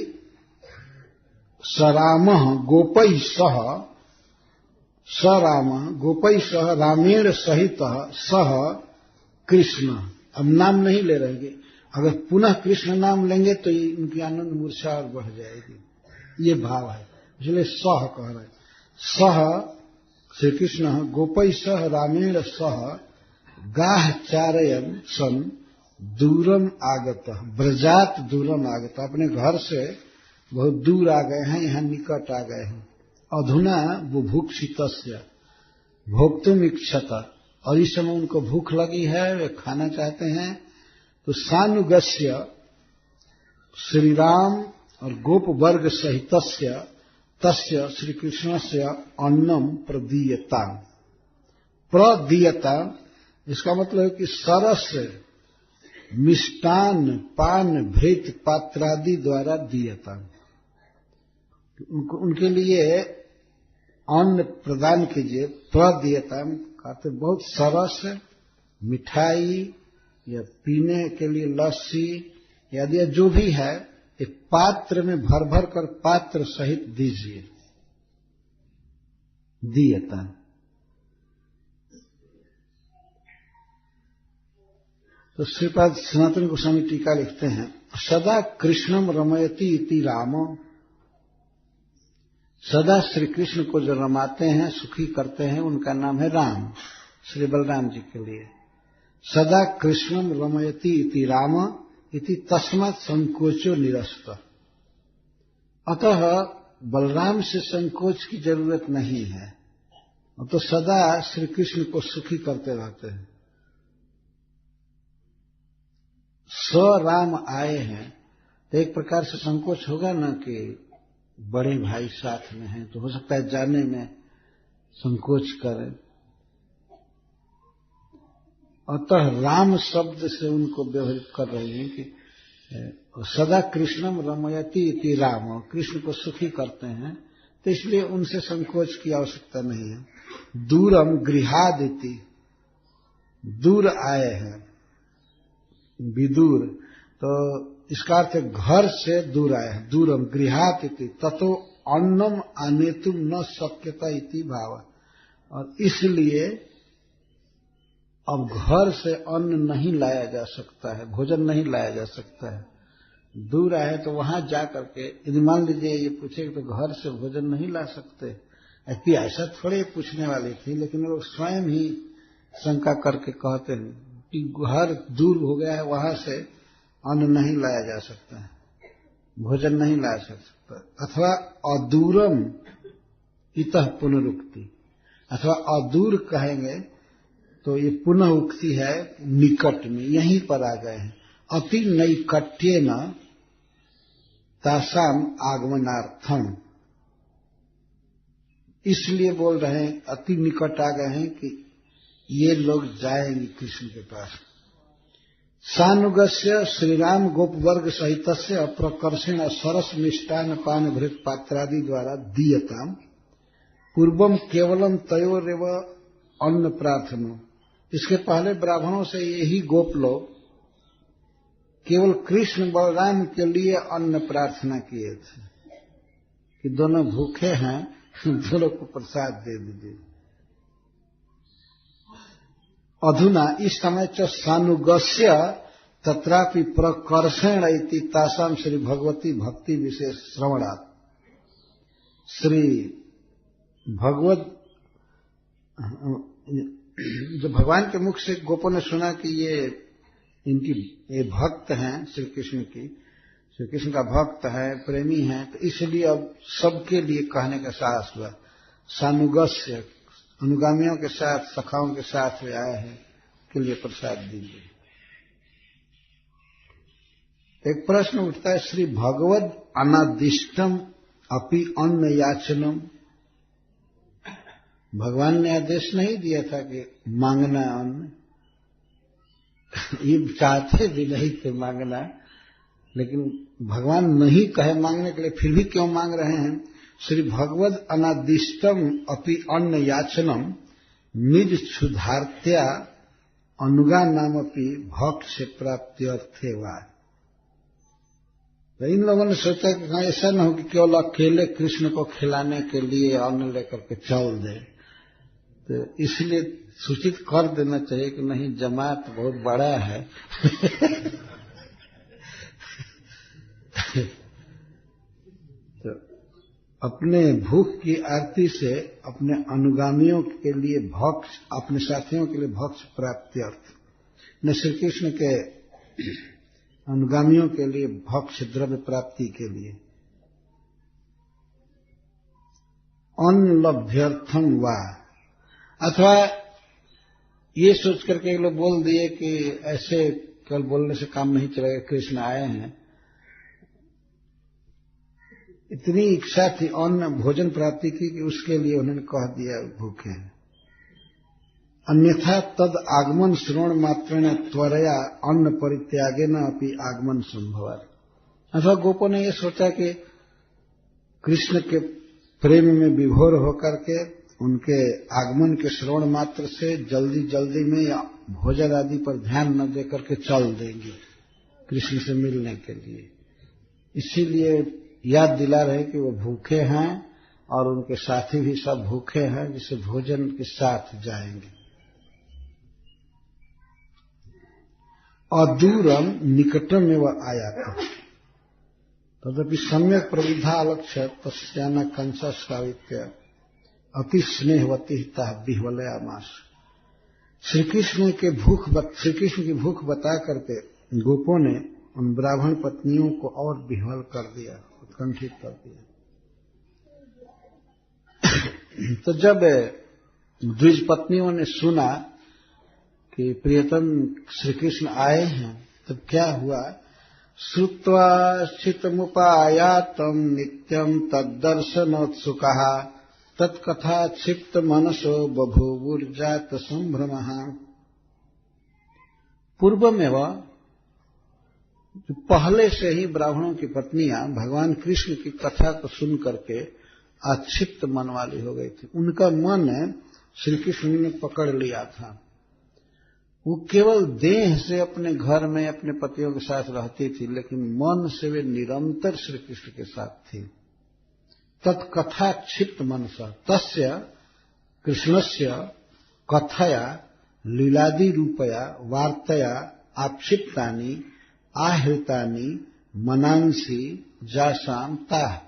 सराम गोपई सह, सराम गोपई सह रामेण सहित सह कृष्ण। अब नाम नहीं ले रहेंगे, अगर पुनः कृष्ण नाम लेंगे तो उनकी आनंद मूर्छा और बढ़ जाएगी, ये भाव है, इसलिए सह कह रहे। सह श्री कृष्ण गोपई सह रामेण सह गाह चारयन सन दूरम आगत, ब्रजात दूरम आगत, अपने घर से बहुत दूर आ गए हैं, यहां निकट आ गए हैं। अधुना बुभुक्षितस्य भोक्तुम इच्छत, और इस समय उनको भूख लगी है, वे खाना चाहते हैं। तो सानुगस्य श्री राम और गोप वर्ग सहितस्य तस्य श्री कृष्णस्य अन्नम प्रदीयता। प्रदीयता इसका मतलब है कि सरस मिष्टान पान भृत पात्रादि द्वारा दीयता, उनके लिए अन्न प्रदान कीजिए। प्रदीयता कहते बहुत सरस मिठाई या पीने के लिए लस्सी यदि जो भी है, एक पात्र में भर भर कर पात्र सहित दीजिए, दीयता। तो श्रीपाद सनातन गोस्वामी टीका लिखते हैं, सदा कृष्णम रमयति इति राम, सदा श्री कृष्ण को जो रमाते हैं, सुखी करते हैं, उनका नाम है राम, श्री बलराम जी के लिए। सदा कृष्णम रमयति इति राम इति तस्मात् संकोचो निरस्त। अतः बलराम से संकोच की जरूरत नहीं है, तो सदा श्री कृष्ण को सुखी करते रहते हैं। राम आए हैं तो एक प्रकार से संकोच होगा ना कि बड़े भाई साथ में हैं, तो हो सकता है जाने में संकोच करें। अतः राम शब्द से उनको व्यवहारित कर रहे हैं कि सदा कृष्णम रमयति इति राम, कृष्ण को सुखी करते हैं, तो इसलिए उनसे संकोच की आवश्यकता नहीं है। दूरम गृहादिति, दूर आए हैं, विदूर, तो इसका अर्थ घर से दूर आए हैं। दूरम गृहात इति ततो अन्नम आनेतुम न शक्यता इति भाव, और इसलिए अब घर से अन्न नहीं लाया जा सकता है, भोजन नहीं लाया जा सकता है। दूर आए तो वहां जा करके, यदि मान लीजिए ये पूछे तो घर से भोजन नहीं ला सकते, ऐसा थोड़े पूछने वाली थी, लेकिन लोग स्वयं ही शंका करके कहते हैं कि घर दूर हो गया है, वहां से अन्न नहीं लाया जा सकता है, भोजन नहीं लाया जा सकता। अथवा अदूरम इतः पुनरुक्ति, अथवा अदूर कहेंगे तो ये पुनः उक्ति है निकट में, यहीं पर आ गए हैं। अति नैकट्येन तासाम आगमनार्थम, इसलिए बोल रहे हैं अति निकट आ गए हैं कि ये लोग जाएंगे कृष्ण के पास। सानुगस्य श्रीराम गोपवर्ग सहित से अप्रकर्षण सरस मिष्टान पान भृत पात्रादि द्वारा दीयताम पूर्वम केवलम तयोरेव अन्न प्रार्थनो। इसके पहले ब्राह्मणों से यही गोप लोग केवल कृष्ण बलराम के लिए अन्न प्रार्थना किए थे कि दोनों भूखे हैं, दोनों को प्रसाद दे दीजिए। अधुना इस समय च सानुगस्य तत्रापि प्रकर्षण इति तासाम श्री भगवती भक्ति विशेष श्रवणात्, श्री भगवत जो भगवान के मुख से गोपों ने सुना कि ये भक्त हैं श्री कृष्ण की, श्री कृष्ण का भक्त है, प्रेमी है, तो इसलिए अब सबके लिए कहने का साहस हुआ। सानुगस्य, अनुगामियों के साथ, सखाओं के साथ वे आए हैं, के लिए प्रसाद दीजिए। एक प्रश्न उठता है, श्री भगवद अनादिष्टम अपि अन्न याचनम, भगवान ने आदेश नहीं दिया था कि मांगना अन्न, ये चाहते भी नहीं थे मांगना, लेकिन भगवान नहीं कहे मांगने के लिए, फिर भी क्यों मांग रहे हैं। श्री भगवद अनादिष्टम अपि अन्न याचनम निज क्षुधार्त्या अनुगा नामपि भक्त से प्राप्ति अर्थे वा। तो इन लोगों ने सोचा कि ऐसा न हो कि केवल अकेले कृष्ण को खिलाने के लिए अन्न लेकर के चल दे, तो इसलिए सूचित कर देना चाहिए कि नहीं, जमात बहुत बड़ा है तो अपने भूख की आरती से अपने अनुगामियों के लिए भक्ष, अपने साथियों के लिए भक्ष प्राप्ति अर्थ, न श्री कृष्ण के अनुगामियों के लिए भक्ष द्रव्य प्राप्ति के लिए। अन्न लभ्यर्थम वा, अथवा ये सोच करके लोग बोल दिए कि ऐसे केवल बोलने से काम नहीं चलेगा, कृष्ण आए हैं, इतनी इच्छा थी अन्न भोजन प्राप्ति की कि उसके लिए उन्होंने कह दिया भूखे हैं। अन्यथा तद आगमन श्रवण मात्रेण त्वरया अन्न परित्यागेन अपि आगमन संभवात्, अथवा गोपों ने ये सोचा कि कृष्ण के प्रेम में विभोर होकर के उनके आगमन के श्रवण मात्र से जल्दी जल्दी में या भोजन आदि पर ध्यान न देकर के चल देंगे कृष्ण से मिलने के लिए। इसीलिए याद दिला रहे कि वो भूखे हैं और उनके साथी भी सब भूखे हैं, जिसे भोजन के साथ जाएंगे। अदूरम निकटम में वह आया था तदपि सम्यक प्रविधा अलक्ष्य तस्याना कंसा स्वावित्य अति स्नेहवती बिहवलयामास। श्री कृष्ण की भूख बता करके गोपों ने उन ब्राह्मण पत्नियों को और विह्वल कर दिया, उत्कंठित कर दिया। तो जब द्विज पत्नियों ने सुना कि प्रियतम श्री कृष्ण आए हैं, तब क्या हुआ? श्रुत्वा स्थितमुपायातम नित्यम तद्दर्शनोत्सुकः तत्कथा क्षिप्त मनसो बभूवुर्जात संभ्रमः। पूर्व में वह पहले से ही ब्राह्मणों की पत्नियां भगवान कृष्ण की कथा को सुन करके आक्षिप्त मन वाली हो गई थी। उनका मन श्री कृष्ण ने पकड़ लिया था। वो केवल देह से अपने घर में अपने पतियों के साथ रहती थी, लेकिन मन से वे निरंतर श्री कृष्ण के साथ थी। तत्कथा क्षिप्त मनसा तस्य कृष्णस्य कथया लीलादि रूपया वार्तया आक्षिप्तानि आहृतानि मनांसी जासाम ताः।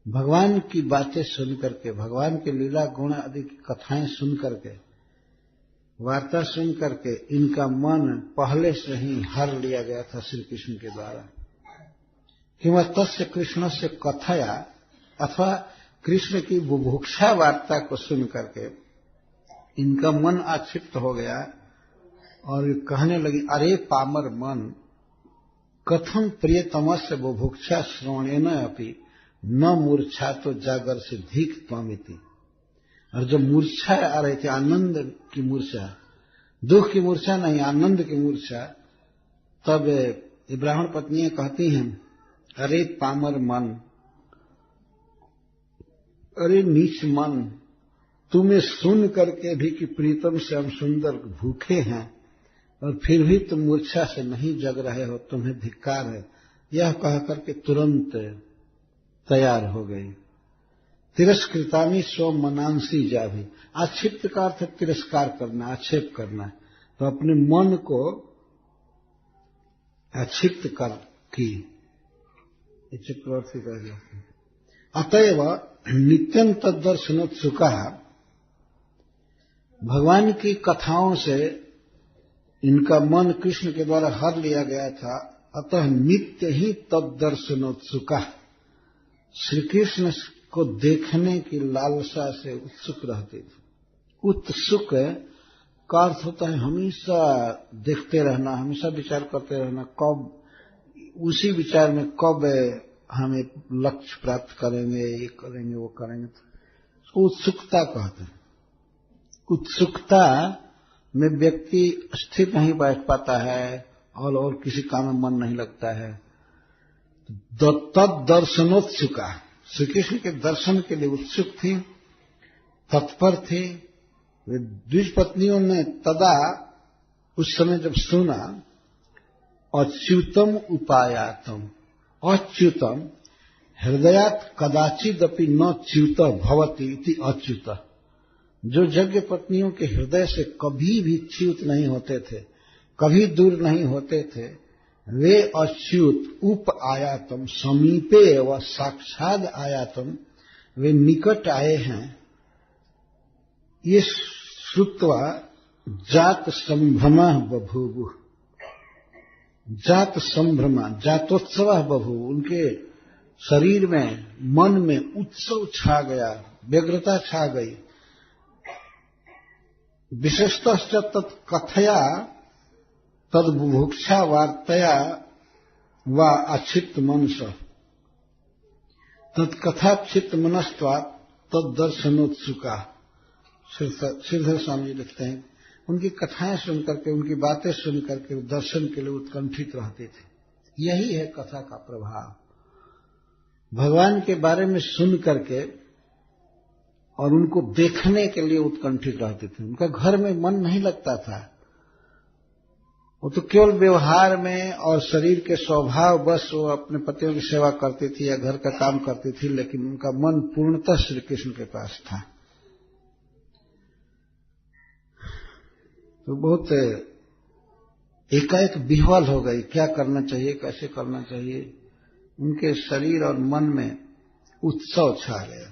भगवान की बातें सुन करके, भगवान के लीला गुण आदि की कथाएं सुन करके, वार्ता सुन करके इनका मन पहले से ही हर लिया गया था श्री कृष्ण के द्वारा। किंवा तस्य कृष्ण से कथया अथवा कृष्ण की बुभुक्षा वार्ता को सुन करके इनका मन आक्षिप्त हो गया और कहने लगी, अरे पामर मन, कथम प्रियतमस्य बुभुक्षा श्रवणेन अपि न मूर्छा तो जागर से धीक त्वमिति। और जब मूर्छा आ रही थी, आनंद की मूर्छा, दुख की मूर्छा नहीं, आनंद की मूर्छा, तब ये ब्राह्मण पत्नियां कहती हैं, अरे पामर मन, अरे नीच मन, तुम्हें सुन करके भी कि प्रीतम से हम सुंदर भूखे हैं और फिर भी तुम मूर्छा से नहीं जग रहे हो, तुम्हें धिक्कार है। यह कह करके तुरंत तैयार हो गई। तिरस्कृतानि स्व मनांसी जाभी। आक्षिप्त का अर्थ तिरस्कार करना, आक्षेप करना। तो अपने मन को आक्षिप्त कर की चक्रवर्ती कह जाते हैं। अतएव नित्यं तद्दर्शनोत्सुका, भगवान की कथाओं से इनका मन कृष्ण के द्वारा हर लिया गया था। अतः नित्य ही तद्दर्शनोत्सुका, श्री कृष्ण को देखने की लालसा से उत्सुक रहते थे। उत्सुक का अर्थ होता है हमेशा देखते रहना, हमेशा विचार करते रहना, कब उसी विचार में कब हम एक लक्ष्य प्राप्त करेंगे, ये करेंगे, वो करेंगे। तो उत्सुकता कहते हैं। उत्सुकता में व्यक्ति स्थिर नहीं बैठ पाता है और किसी काम में मन नहीं लगता है। तद दर्शनोत्सुका, श्री कृष्ण के दर्शन के लिए उत्सुक थी, तत्पर थे। वे द्विज पत्नियों ने तदा उस समय जब सुना, अच्युतम उपायातम, अच्युतम हृदयात कदाचिदपि न च्युत भवति इति अच्युत। जो यज्ञ पत्नियों के हृदय से कभी भी च्युत नहीं होते थे, कभी दूर नहीं होते थे, वे अच्युत उप आयातम, समीपे व साक्षात आयातम, वे निकट आए हैं। ये श्रुत्वा जात संभ्रमा बभूवु, जात संभ्रमा, जातोत्सव बभू, उनके शरीर में, मन में उत्सव छा गया, व्यग्रता छा गई। विशेषतः तत्कथया तद्बुभुक्षा वार्तया व अक्षिप्त मनस, तत्कथा क्षिप्त मनस्त्वा तद्दर्शनोत्सुका। श्रीधर स्वामी जी लिखते हैं, उनकी कथाएं सुन करके, उनकी बातें सुन करके दर्शन के लिए उत्कंठित रहते थे। यही है कथा का प्रभाव। भगवान के बारे में सुन करके और उनको देखने के लिए उत्कंठित रहते थे। उनका घर में मन नहीं लगता था, वो तो केवल व्यवहार में और शरीर के स्वभाव बस वो अपने पतियों की सेवा करती थी या घर का काम करती थी, लेकिन उनका मन पूर्णतः श्री कृष्ण के पास था। तो बहुत एकाएक विह्वल हो गई, क्या करना चाहिए, कैसे करना चाहिए। उनके शरीर और मन में उत्सव छा गया।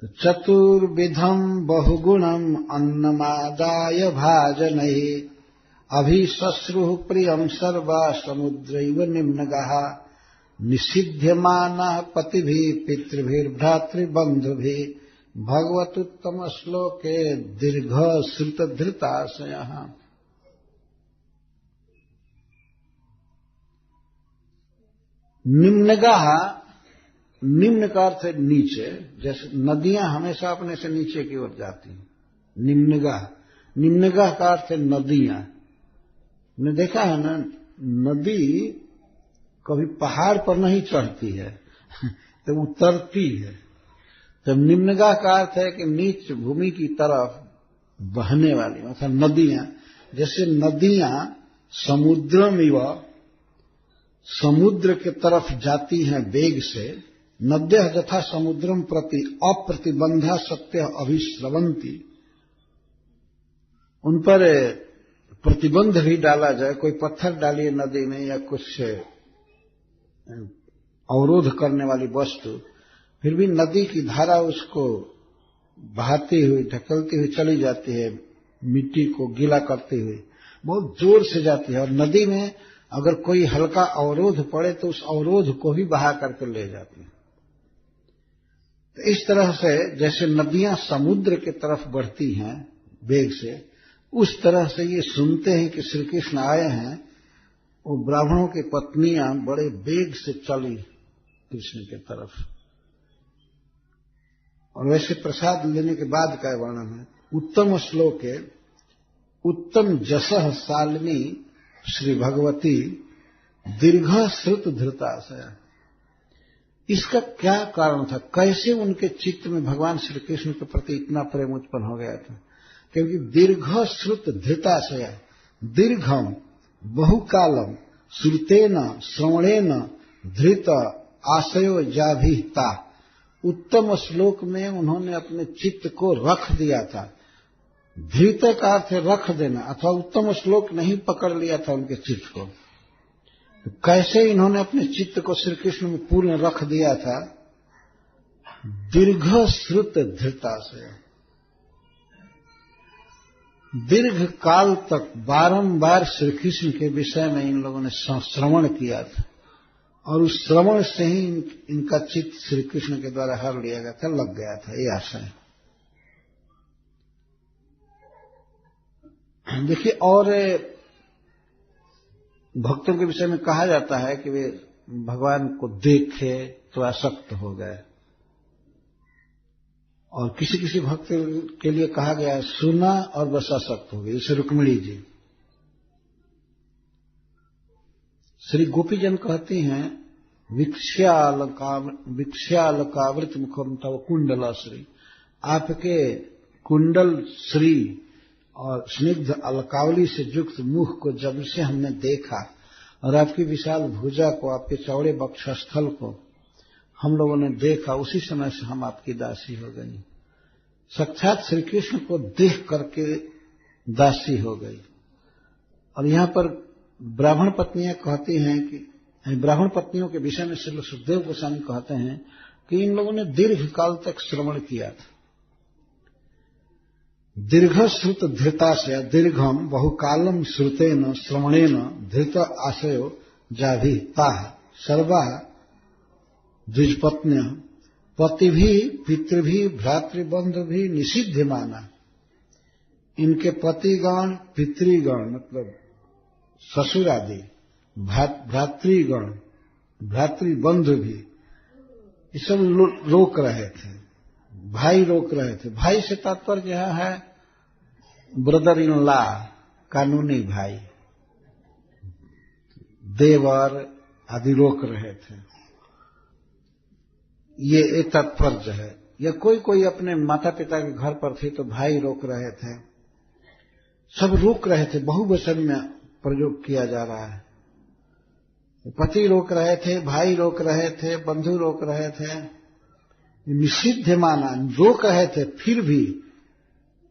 तो चतुर्विधम बहुगुणम अन्नमादाय भाजनैः अभिश्वश्रुः प्रियं सर्वा समुद्रैव निम्नगः निषिध्यमानः पतिभिः पितृभिर्भ्रातृबन्धुभिः भगवतुत्तम श्लोके दीर्घ श्रुत धृताशयः। निम्नगः, निम्न का अर्थ है नीचे, जैसे नदियां हमेशा अपने से नीचे की ओर जाती हैं। निम्नगः, निम्नगः का अर्थ है नदियां। ने देखा है ना, नदी कभी पहाड़ पर नहीं चढ़ती है तो उतरती है। तो निम्नगः का अर्थ है कि नीच भूमि की तरफ बहने वाली, मतलब नदियां। जैसे नदियां समुद्रमिव, समुद्र के तरफ जाती हैं वेग से, नद्यः यथा समुद्रम प्रति अप्रतिबंधा सत्य अभिश्रवंती। उन पर प्रतिबंध भी डाला जाए, कोई पत्थर डालिए नदी में या कुछ अवरोध करने वाली वस्तु, फिर भी नदी की धारा उसको बहाती हुई, ढकेलती हुई चली जाती है, मिट्टी को गीला करती हुई बहुत जोर से जाती है। और नदी में अगर कोई हल्का अवरोध पड़े तो उस अवरोध को भी बहा करके ले जाती है। तो इस तरह से जैसे नदियां समुद्र की तरफ बढ़ती हैं वेग से, उस तरह से ये सुनते हैं कि श्री कृष्ण आए हैं, वो ब्राह्मणों की पत्नियां बड़े वेग से चली कृष्ण की तरफ। और वैसे प्रसाद लेने के बाद का वर्णन है। उत्तम श्लोक है, उत्तम जसः शालिनी श्री भगवती दीर्घ श्रुत धृताशय। इसका क्या कारण था, कैसे उनके चित्त में भगवान श्री कृष्ण के प्रति इतना प्रेम उत्पन्न हो गया था? क्योंकि दीर्घ श्रुत धृताशय, दीर्घम बहुकालम श्रुतेन श्रवणेन धृत आशयो जाभिता। उत्तम श्लोक में उन्होंने अपने चित्त को रख दिया था। धृत का अर्थ है रख देना, अथवा उत्तम श्लोक नहीं पकड़ लिया था उनके चित्त को। तो कैसे इन्होंने अपने चित्त को श्री कृष्ण में पूर्ण रख दिया था? दीर्घ श्रुत धृताशय, दीर्घ काल तक बारंबार श्री कृष्ण के विषय में इन लोगों ने श्रवण किया था, और उस श्रवण से ही इनका चित्त श्री कृष्ण के द्वारा हर लिया गया था, लग गया था, ये आशय। देखिए, और भक्तों के विषय में कहा जाता है कि वे भगवान को देखे तो आसक्त हो गए, और किसी किसी भक्त के लिए कहा गया है सुना और बस आसक्त हो गए, जैसे रुक्मिणी जी। श्री गोपीजन कहती हैं, विक्ष्यालकावृत मुखम तव कुंडल श्री, आपके कुंडल श्री और स्निग्ध अलकावली से युक्त मुख को जब से हमने देखा, और आपकी विशाल भुजा को, आपके चौड़े वक्षस्थल को हम लोगों ने देखा, उसी समय से हम आपकी दासी हो गई। साक्षात श्री कृष्ण को देख करके दासी हो गई। और यहां पर ब्राह्मण पत्नियां कहती हैं कि, ब्राह्मण पत्नियों के विषय में श्री सुखदेव गोस्वामी कहते हैं कि इन लोगों ने दीर्घ काल तक श्रवण किया था। दीर्घ श्रुत धृताशय, दीर्घम बहुकालम श्रुतेन श्रवणेन धृत आशयो जाभिता सर्वा द्विजपत्न्य पतिभी पितृभी भ्रातृबंधुभी निषिध्यमाना। इनके पतिगण, पितृगण मतलब ससुर आदि, भ्रातृगण, भ्रातृबंधु भी, ये सब रोक रहे थे, भाई रोक रहे थे। भाई से तात्पर्य यह है ब्रदर इन लॉ, कानूनी भाई, देवर आदि रोक रहे थे। ये तात्पर्य है। या कोई अपने माता पिता के घर पर थे तो भाई रोक रहे थे, सब रोक रहे थे, बहुवचन में प्रयोग किया जा रहा है। पति रोक रहे थे, भाई रोक रहे थे, बंधु रोक रहे थे, निषिद्ध माना, रोक रहे थे, फिर भी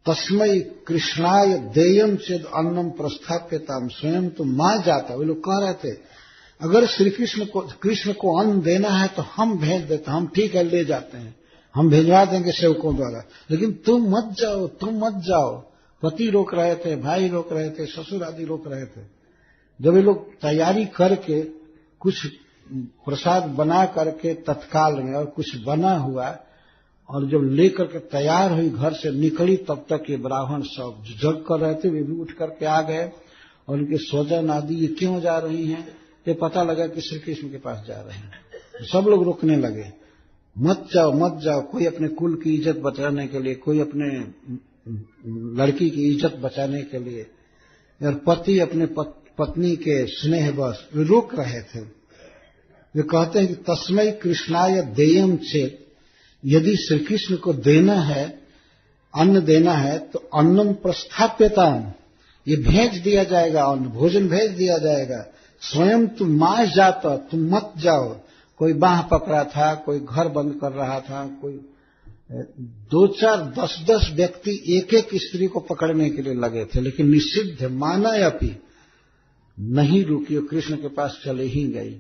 तस्मै कृष्णाय देयम चेद अन्नम प्रस्थाप्यताम, स्वयं तो मां जाता। वे लोग कह रहे थे अगर श्री कृष्ण को अन्न देना है तो हम भेज देते, हम ठीक है ले जाते हैं, हम भेजवा देंगे सेवकों द्वारा, लेकिन तुम मत जाओ, तुम मत जाओ। पति रोक रहे थे, भाई रोक रहे थे, ससुर आदि रोक रहे थे। जब ये लोग तैयारी करके कुछ प्रसाद बना करके तत्काल में और कुछ बना हुआ और जब लेकर के तैयार हुई घर से निकली, तब तक ये ब्राह्मण सब जग कर रहे थे, वे भी उठ करके आ गए और उनके स्वजन आदि ये क्यों जा रही हैं, ये पता लगा कि श्री कृष्ण के पास जा रहे हैं। सब लोग रोकने लगे, मत जाओ मत जाओ। कोई अपने कुल की इज्जत बचाने के लिए, कोई अपने लड़की की इज्जत बचाने के लिए, और पति अपने पत्नी के स्नेह बस रोक रहे थे। वे कहते हैं कि तस्मै कृष्णाय देयम चेत, यदि श्री कृष्ण को देना है, अन्न देना है, तो अन्नम प्रस्थाप्यताम, ये भेज दिया जाएगा, अन्न भोजन भेज दिया जाएगा। स्वयं तुम मां जाता, तुम मत जाओ। कोई बाह पकड़ा था, कोई घर बंद कर रहा था, कोई 2-4 10-10 व्यक्ति एक एक स्त्री को पकड़ने के लिए लगे थे, लेकिन निषिद्ध माना अपि नहीं रुकी, कृष्ण के पास चले ही गई।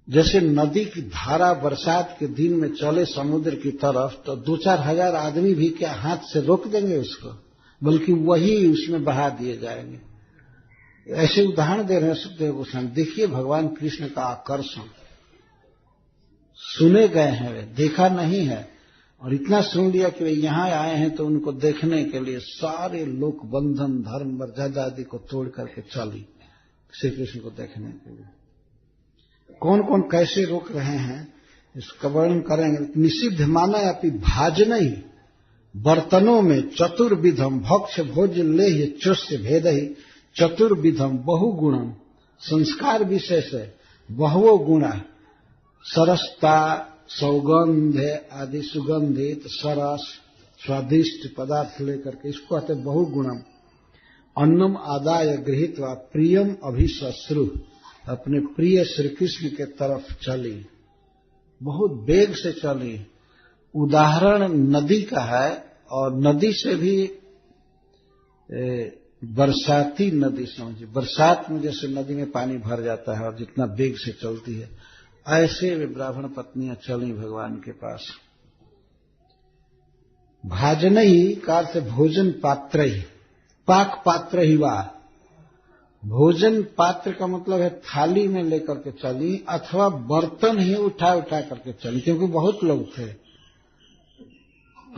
जैसे नदी की धारा बरसात के दिन में चले समुद्र की तरफ, तो 2-4 हजार आदमी भी क्या हाथ से रोक देंगे उसको, बल्कि वही उसमें बहा दिए जाएंगे। ऐसे उदाहरण दे रहे हैं सुखदेव गोस्वामी। देखिए भगवान कृष्ण का आकर्षण, सुने गए हैं वे, देखा नहीं है, और इतना सुन लिया कि वे यहां आए हैं तो उनको देखने के लिए सारे लोक बंधन धर्म मर्यादा आदि को तोड़ करके चली श्री कृष्ण को देखने के लिए। कौन कौन कैसे रोक रहे हैं इसका वर्णन करेंगे। निषिद्ध माना अपनी भाजन ही बर्तनों में चतुर्विधम भक्ष भोज लेह चुष्य भेद ही चतुर्विधम बहुगुणम, संस्कार विशेष है बहुओ गुणा, सरसता सौगंध आदि सुगंधित सरस स्वादिष्ट पदार्थ लेकर के, इसको कहते बहुगुणम। अन्नम आदाय गृहीत व प्रियम अभिश्रु, अपने प्रिय श्री कृष्ण के तरफ चली, बहुत वेग से चली। उदाहरण नदी का है, और नदी से भी बरसाती नदी समझिए, बरसात में जैसे नदी में पानी भर जाता है और जितना वेग से चलती है, ऐसे वे ब्राह्मण पत्नियां चली भगवान के पास। भाजन ही का अर्थ भोजन पात्र ही, पाक पात्र ही वा, भोजन पात्र का मतलब है थाली में लेकर के चली अथवा बर्तन ही उठा उठा करके चली, क्योंकि बहुत लोग थे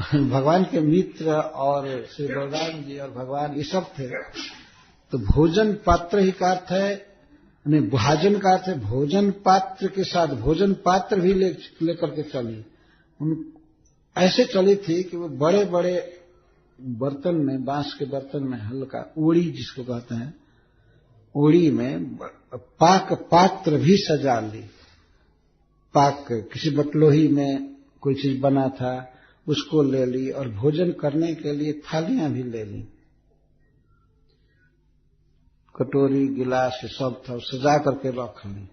भगवान के मित्र और श्री बलराम जी और भगवान ये सब थे। तो भोजन पात्र ही का अर्थ है, भाजन का अर्थ है भोजन पात्र के साथ भोजन पात्र भी लेकर के चली। ऐसे चली थी कि वो बड़े बड़े बर्तन में, बांस के बर्तन में, हल्का ओड़ी जिसको कहते हैं, ओड़ी में पाक पात्र भी सजा ली। पाक किसी बटलोही में कोई चीज बना था उसको ले ली, और भोजन करने के लिए थालियां भी ले ली, कटोरी गिलास सब था, सजा करके रख ली।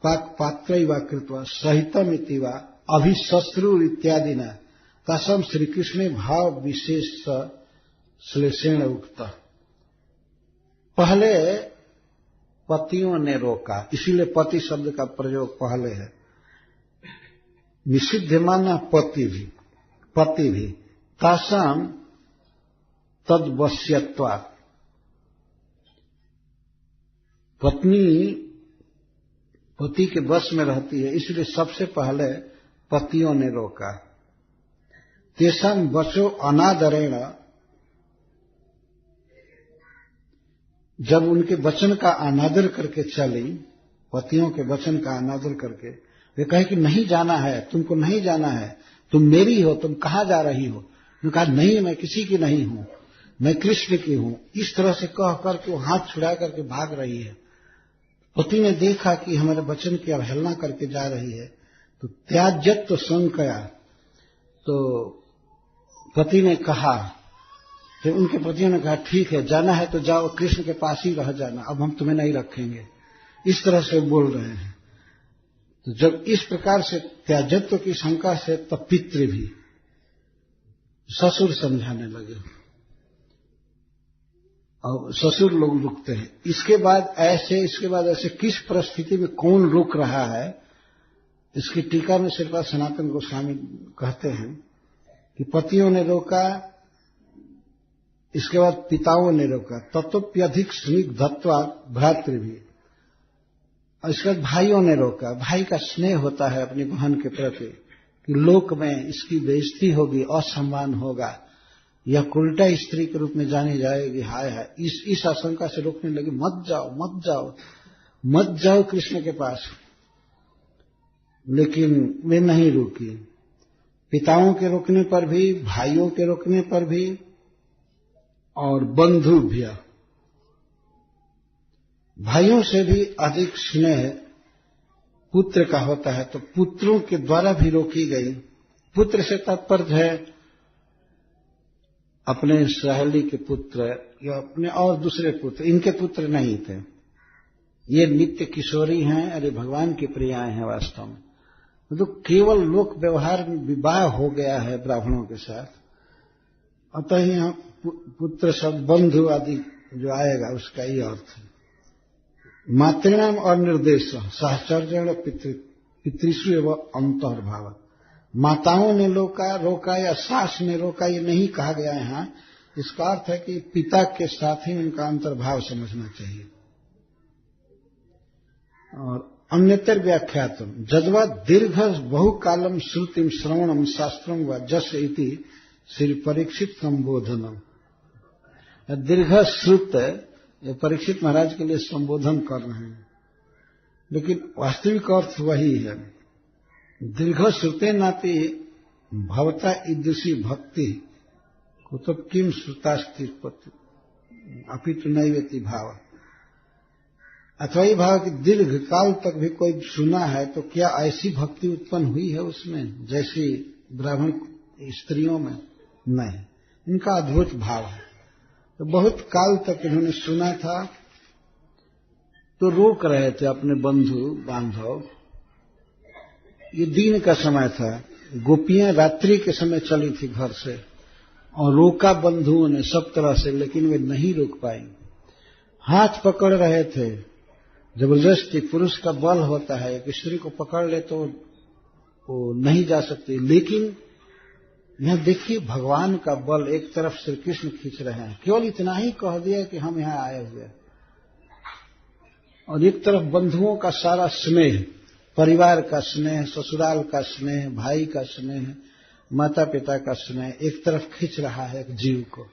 पाक पात्र व कृत्वा सहितम इतिवा अभिश्रु इत्यादि न कसम श्री कृष्ण भाव विशेष श्लेषेण उक्त। पहले पतियों ने रोका, इसीलिए पति शब्द का प्रयोग पहले है। निषिद्ध माना पति भी तासाम तद्वश्यत्वा, पत्नी पति के वश में रहती है, इसलिए सबसे पहले पतियों ने रोका। तेषाम वचो अनादरेण, जब उनके वचन का अनादर करके चली, पतियों के वचन का अनादर करके, वे कहे कि नहीं जाना है, तुमको नहीं जाना है, तुम मेरी हो, तुम कहां जा रही हो। उन्होंने कहा नहीं, मैं किसी की नहीं हूं, मैं कृष्ण की हूं। इस तरह से कह करके वो हाथ छुड़ा करके भाग रही है। पति ने देखा कि हमारे वचन की अवहेलना करके जा रही है, तो त्याज्यत तो संकया, तो पति ने कहा, फिर उनके पतियों ने कहा ठीक है, जाना है तो जाओ, कृष्ण के पास ही रह जाना, अब हम तुम्हें नहीं रखेंगे। इस तरह से बोल रहे हैं। तो जब इस प्रकार से त्याज्यत्व की शंका से, तब पितृ भी ससुर समझाने लगे और ससुर लोग रुकते हैं। इसके बाद ऐसे किस परिस्थिति में कौन रुक रहा है, इसकी टीका में श्रीपाद सनातन गोस्वामी कहते हैं कि पतियों ने रोका, इसके बाद पिताओं ने रोका, तत्वप्यधिक स्निग्धत्वा भ्रातृ भी, और इसके बाद भाइयों ने रोका। भाई का स्नेह होता है अपनी बहन के प्रति कि लोक में इसकी बेइज्जती होगी, असम्मान होगा, यह उल्टा स्त्री के रूप में जानी जाएगी, हाय हाय। इस आशंका से रोकने लगी, मत जाओ मत जाओ मत जाओ कृष्ण के पास। लेकिन वे नहीं रुकी। पिताओं के रोकने पर भी, भाइयों के रोकने पर भी, और बंधु भी, भाइयों से भी अधिक स्नेह पुत्र का होता है, तो पुत्रों के द्वारा भी रोकी गई। पुत्र से तात्पर्य है अपने सहेली के पुत्र या अपने और दूसरे पुत्र, इनके पुत्र नहीं थे, ये नित्य किशोरी हैं। अरे भगवान की प्रियाएं हैं वास्तव में। तो केवल लोक व्यवहार में विवाह हो गया है ब्राह्मणों के साथ, अतः यहाँ पुत्र शब्द बंधु आदि जो आएगा उसका ये अर्थ है। मातृणाम और निर्देश सहचर्य पितृषु एवं अंतर्भाव, माताओं ने रोका या सास ने रोका, ये नहीं कहा गया यहाँ। इसका अर्थ है कि पिता के साथ ही उनका अंतर्भाव समझना चाहिए। और अन्यतर व्याख्यातम जद्वा दीर्घ बहुकालम श्रुतिम श्रवणम शास्त्रम व जस इति श्री परीक्षित संबोधनम। दीर्घ श्रुत परीक्षित महाराज के लिए संबोधन कर रहे हैं, लेकिन वास्तविक अर्थ वही है। दीर्घ श्रुते नाति भवता ईदृशी भक्ति कुतुब किम श्रुतास्ति अपितु नैवेति भाव, अथवा ये भाव कि दीर्घ काल तक भी कोई सुना है तो क्या ऐसी भक्ति उत्पन्न हुई है उसमें जैसी ब्राह्मण स्त्रियों में? नहीं, इनका अद्भुत भाव है। तो बहुत काल तक इन्होंने सुना था, तो रोक रहे थे अपने बंधु बांधव। ये दिन का समय था, गोपियां रात्रि के समय चली थी घर से, और रोका बंधुओं ने सब तरह से, लेकिन वे नहीं रोक पाई। हाथ पकड़ रहे थे, जबरदस्ती। पुरुष का बल होता है, एक स्त्री को पकड़ ले तो वो नहीं जा सकती, लेकिन यहां देखिए भगवान का बल, एक तरफ श्री कृष्ण खींच रहे हैं, केवल इतना ही कह दिया कि हम यहां आए हुए, और एक तरफ बंधुओं का सारा स्नेह, परिवार का स्नेह, ससुराल का स्नेह, भाई का स्नेह, माता पिता का स्नेह एक तरफ खींच रहा है एक जीव को,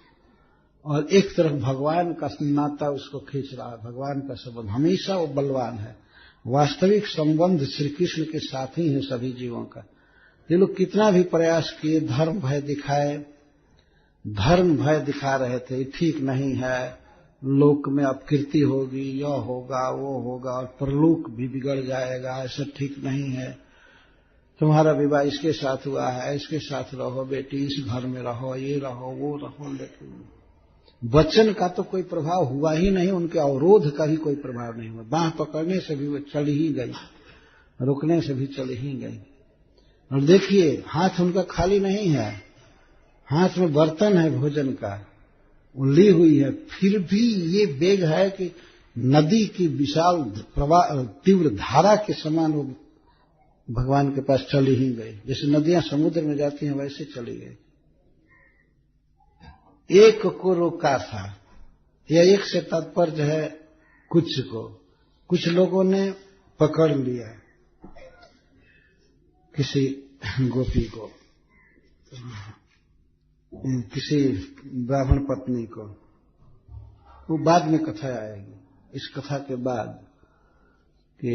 और एक तरफ भगवान का नाता उसको खींच रहा है। भगवान का संबंध हमेशा वो बलवान है। वास्तविक संबंध श्री कृष्ण के साथ ही है सभी जीवों का। ये लोग कितना भी प्रयास किए, धर्म भय दिखा रहे थे, ठीक नहीं है, लोक में अपकीर्ति होगी, यह होगा वो होगा, और परलोक भी बिगड़ जाएगा, ऐसा ठीक नहीं है, तुम्हारा विवाह इसके साथ हुआ है, इसके साथ रहो बेटी, इस घर में रहो, ये रहो वो रहो। लेकिन वचन का तो कोई प्रभाव हुआ ही नहीं, उनके अवरोध का भी कोई प्रभाव नहीं हुआ। बांह पकड़ने से भी वो चली ही गई, रुकने से भी चली ही गई। और देखिए हाथ उनका खाली नहीं है, हाथ में बर्तन है भोजन का, वो ली हुई है, फिर भी ये वेग है कि नदी की विशाल प्रवाह तीव्र धारा के समान वो भगवान के पास चली ही गई। जैसे नदियां समुद्र में जाती हैं वैसे चली गई। एक को रोका था, यह एक से तात्पर्य है कुछ को, कुछ लोगों ने पकड़ लिया किसी गोपी को, किसी ब्राह्मण पत्नी को, वो बाद में कथा आएगी। इस कथा के बाद कि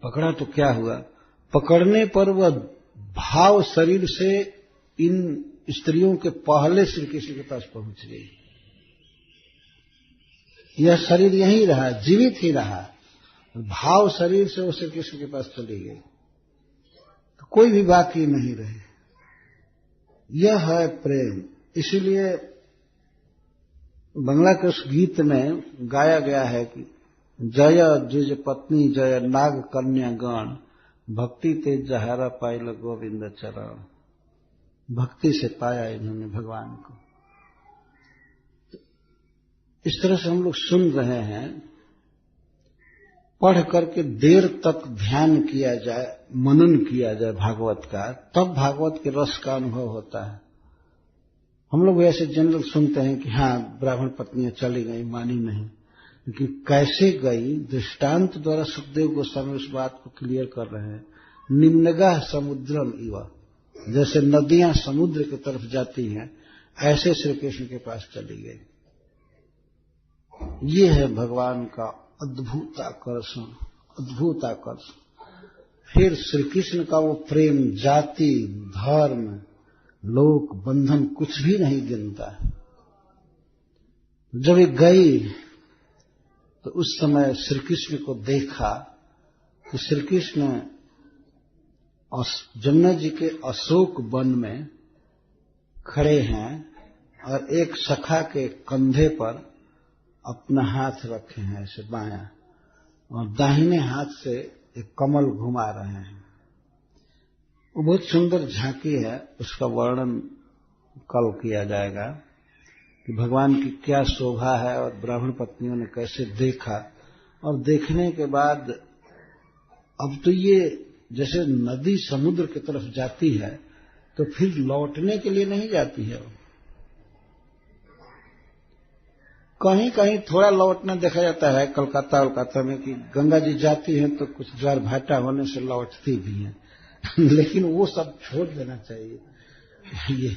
पकड़ा तो क्या हुआ, पकड़ने पर वह भाव शरीर से इन स्त्रियों के पहले श्री कृष्ण के पास पहुंच गई। यह शरीर यहीं रहा, जीवित ही रहा, भाव शरीर से वो श्री कृष्ण के पास चली गई तो कोई भी बाकी नहीं रहे। यह है प्रेम। इसीलिए बंगला के उस गीत में गाया गया है कि जय द्विज पत्नी जय नाग कन्या गण भक्ति तेज जहारा पाइल गोविंद चरण। भक्ति से पाया इन्होंने भगवान को। इस तरह से हम लोग सुन रहे हैं। पढ़ करके देर तक ध्यान किया जाए, मनन किया जाए भागवत का, तब भागवत के रस का अनुभव होता है। हम लोग ऐसे जनरल सुनते हैं कि हाँ ब्राह्मण पत्नियां चली गई, मानी नहीं, लेकिन कैसे गई दृष्टांत द्वारा सुखदेव गोस्वामी उस बात को क्लियर कर रहे हैं। निम्नगाह समुद्रम इव, जैसे नदियां समुद्र की तरफ जाती हैं ऐसे श्री कृष्ण के पास चली गई। ये है भगवान का अद्भुत आकर्षण, अद्भुत आकर्षण। फिर श्री कृष्ण का वो प्रेम जाति धर्म लोक बंधन कुछ भी नहीं गिनता है। जब ये गई तो उस समय श्री कृष्ण को देखा कि श्री कृष्ण जमुना जी के अशोक वन में खड़े हैं और एक सखा के कंधे पर अपना हाथ रखे हैं ऐसे बायां, और दाहिने हाथ से एक कमल घुमा रहे हैं। वो बहुत सुंदर झांकी है, उसका वर्णन कल किया जाएगा कि भगवान की क्या शोभा है और ब्राह्मण पत्नियों ने कैसे देखा। और देखने के बाद अब तो ये जैसे नदी समुद्र की तरफ जाती है तो फिर लौटने के लिए नहीं जाती है। कहीं कहीं थोड़ा लौटना देखा जाता है कलकत्ता में कि गंगा जी जाती हैं तो कुछ ज्वार भाटा होने से लौटती भी हैं लेकिन वो सब छोड़ देना चाहिए।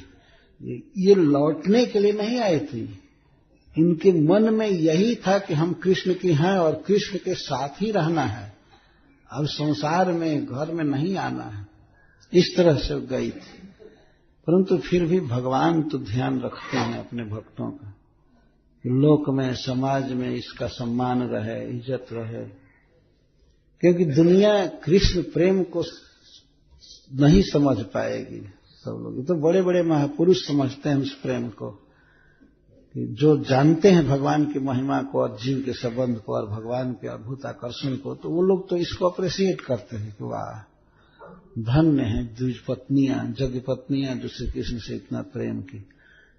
ये लौटने के लिए नहीं आई थी। इनके मन में यही था कि हम कृष्ण की हैं और कृष्ण के साथ ही रहना है, अब संसार में घर में नहीं आना है। इस तरह से गई थी। परंतु फिर भी भगवान तो ध्यान रखते हैं अपने भक्तों का, लोक में समाज में इसका सम्मान रहे, इज्जत रहे। क्योंकि दुनिया कृष्ण प्रेम को नहीं समझ पाएगी। सब लोग तो बड़े बड़े महापुरुष समझते हैं उस प्रेम को, कि जो जानते हैं भगवान की महिमा को और जीव के संबंध को और भगवान के अद्भुत आकर्षण को, तो वो लोग तो इसको अप्रिशिएट करते हैं कि वाह धन्य है द्विज पत्नियां, जग पत्नियां जो श्री कृष्ण से इतना प्रेम की।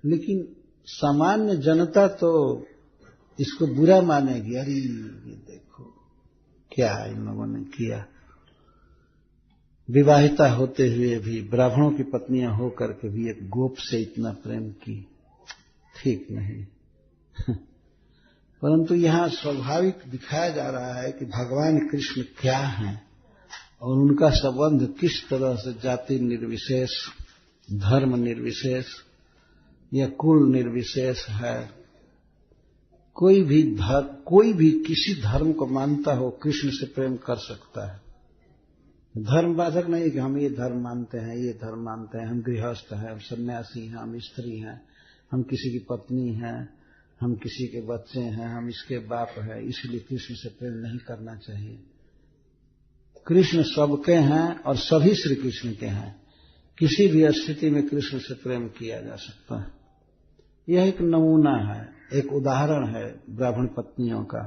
लेकिन सामान्य जनता तो इसको बुरा मानेगी। अरे ये देखो क्या इन लोगों ने किया, विवाहिता होते हुए भी ब्राह्मणों की पत्नियां होकर के भी एक गोप से इतना प्रेम की, ठीक नहीं। परंतु यहां स्वाभाविक दिखाया जा रहा है कि भगवान कृष्ण क्या हैं और उनका संबंध किस तरह से जाति निर्विशेष, धर्म निर्विशेष या कुल निर्विशेष है। कोई भी किसी धर्म को मानता हो कृष्ण से प्रेम कर सकता है। धर्म बाधक नहीं कि हम ये धर्म मानते हैं, ये धर्म मानते हैं, हम गृहस्थ हैं, हम सन्यासी हैं, हम स्त्री हैं, हम किसी की पत्नी हैं, हम किसी के बच्चे हैं, हम इसके बाप हैं, इसलिए कृष्ण से प्रेम नहीं करना चाहिए। कृष्ण सबके हैं और सभी श्री कृष्ण के हैं। किसी भी स्थिति में कृष्ण से प्रेम किया जा सकता है। यह एक नमूना है, एक उदाहरण है ब्राह्मण पत्नियों का।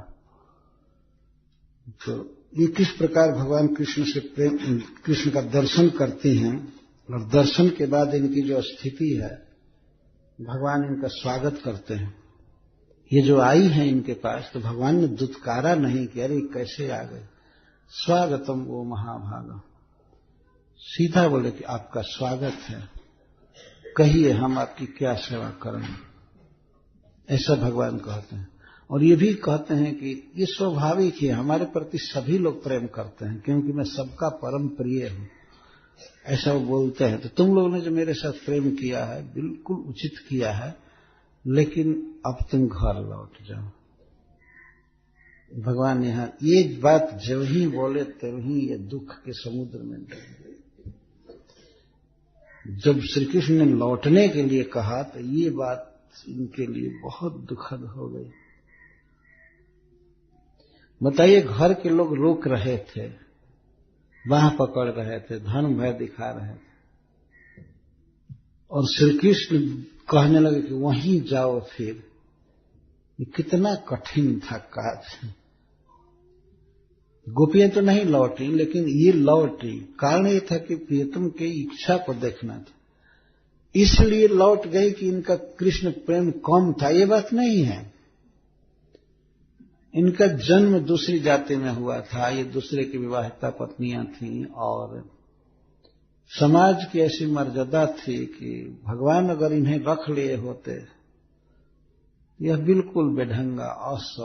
तो ये किस प्रकार भगवान कृष्ण से प्रेम, कृष्ण का दर्शन करती हैं और दर्शन के बाद इनकी जो स्थिति है भगवान इनका स्वागत करते हैं। ये जो आई है इनके पास तो भगवान ने दुत्कारा नहीं कि अरे कैसे आ गए, स्वागतम वो महाभागा, सीधा बोले कि आपका स्वागत है, कहिए हम आपकी क्या सेवा करें। ऐसा भगवान कहते हैं। और ये भी कहते हैं कि ये स्वाभाविक है, हमारे प्रति सभी लोग प्रेम करते हैं क्योंकि मैं सबका परम प्रिय हूं। ऐसा वो बोलते हैं। तो तुम लोगों ने जो मेरे साथ प्रेम किया है बिल्कुल उचित किया है, लेकिन अब तुम घर लौट जाओ। भगवान यहां ये बात जब ही बोले तभी ये दुख के समुद्र में डूब गए। जब श्री कृष्ण ने लौटने के लिए कहा तो ये बात इनके लिए बहुत दुखद हो गई। बताइए, घर के लोग रोक रहे थे, बाह पकड़ रहे थे, धर्म भय दिखा रहे थे, और श्री कृष्ण कहने लगे कि वहीं जाओ फिर। ये कितना कठिन था काज। गोपियां तो नहीं लौटी, लेकिन ये लौटी। कारण ये था कि प्रियतम की इच्छा को देखना था, इसलिए लौट गई कि इनका कृष्ण प्रेम कम था। ये बात नहीं है। इनका जन्म दूसरी जाति में हुआ था, ये दूसरे की विवाहिता पत्नियां थीं, और समाज की ऐसी मर्यादा थी कि भगवान अगर इन्हें रख लिए होते, यह बिल्कुल बेढंगा असभ्य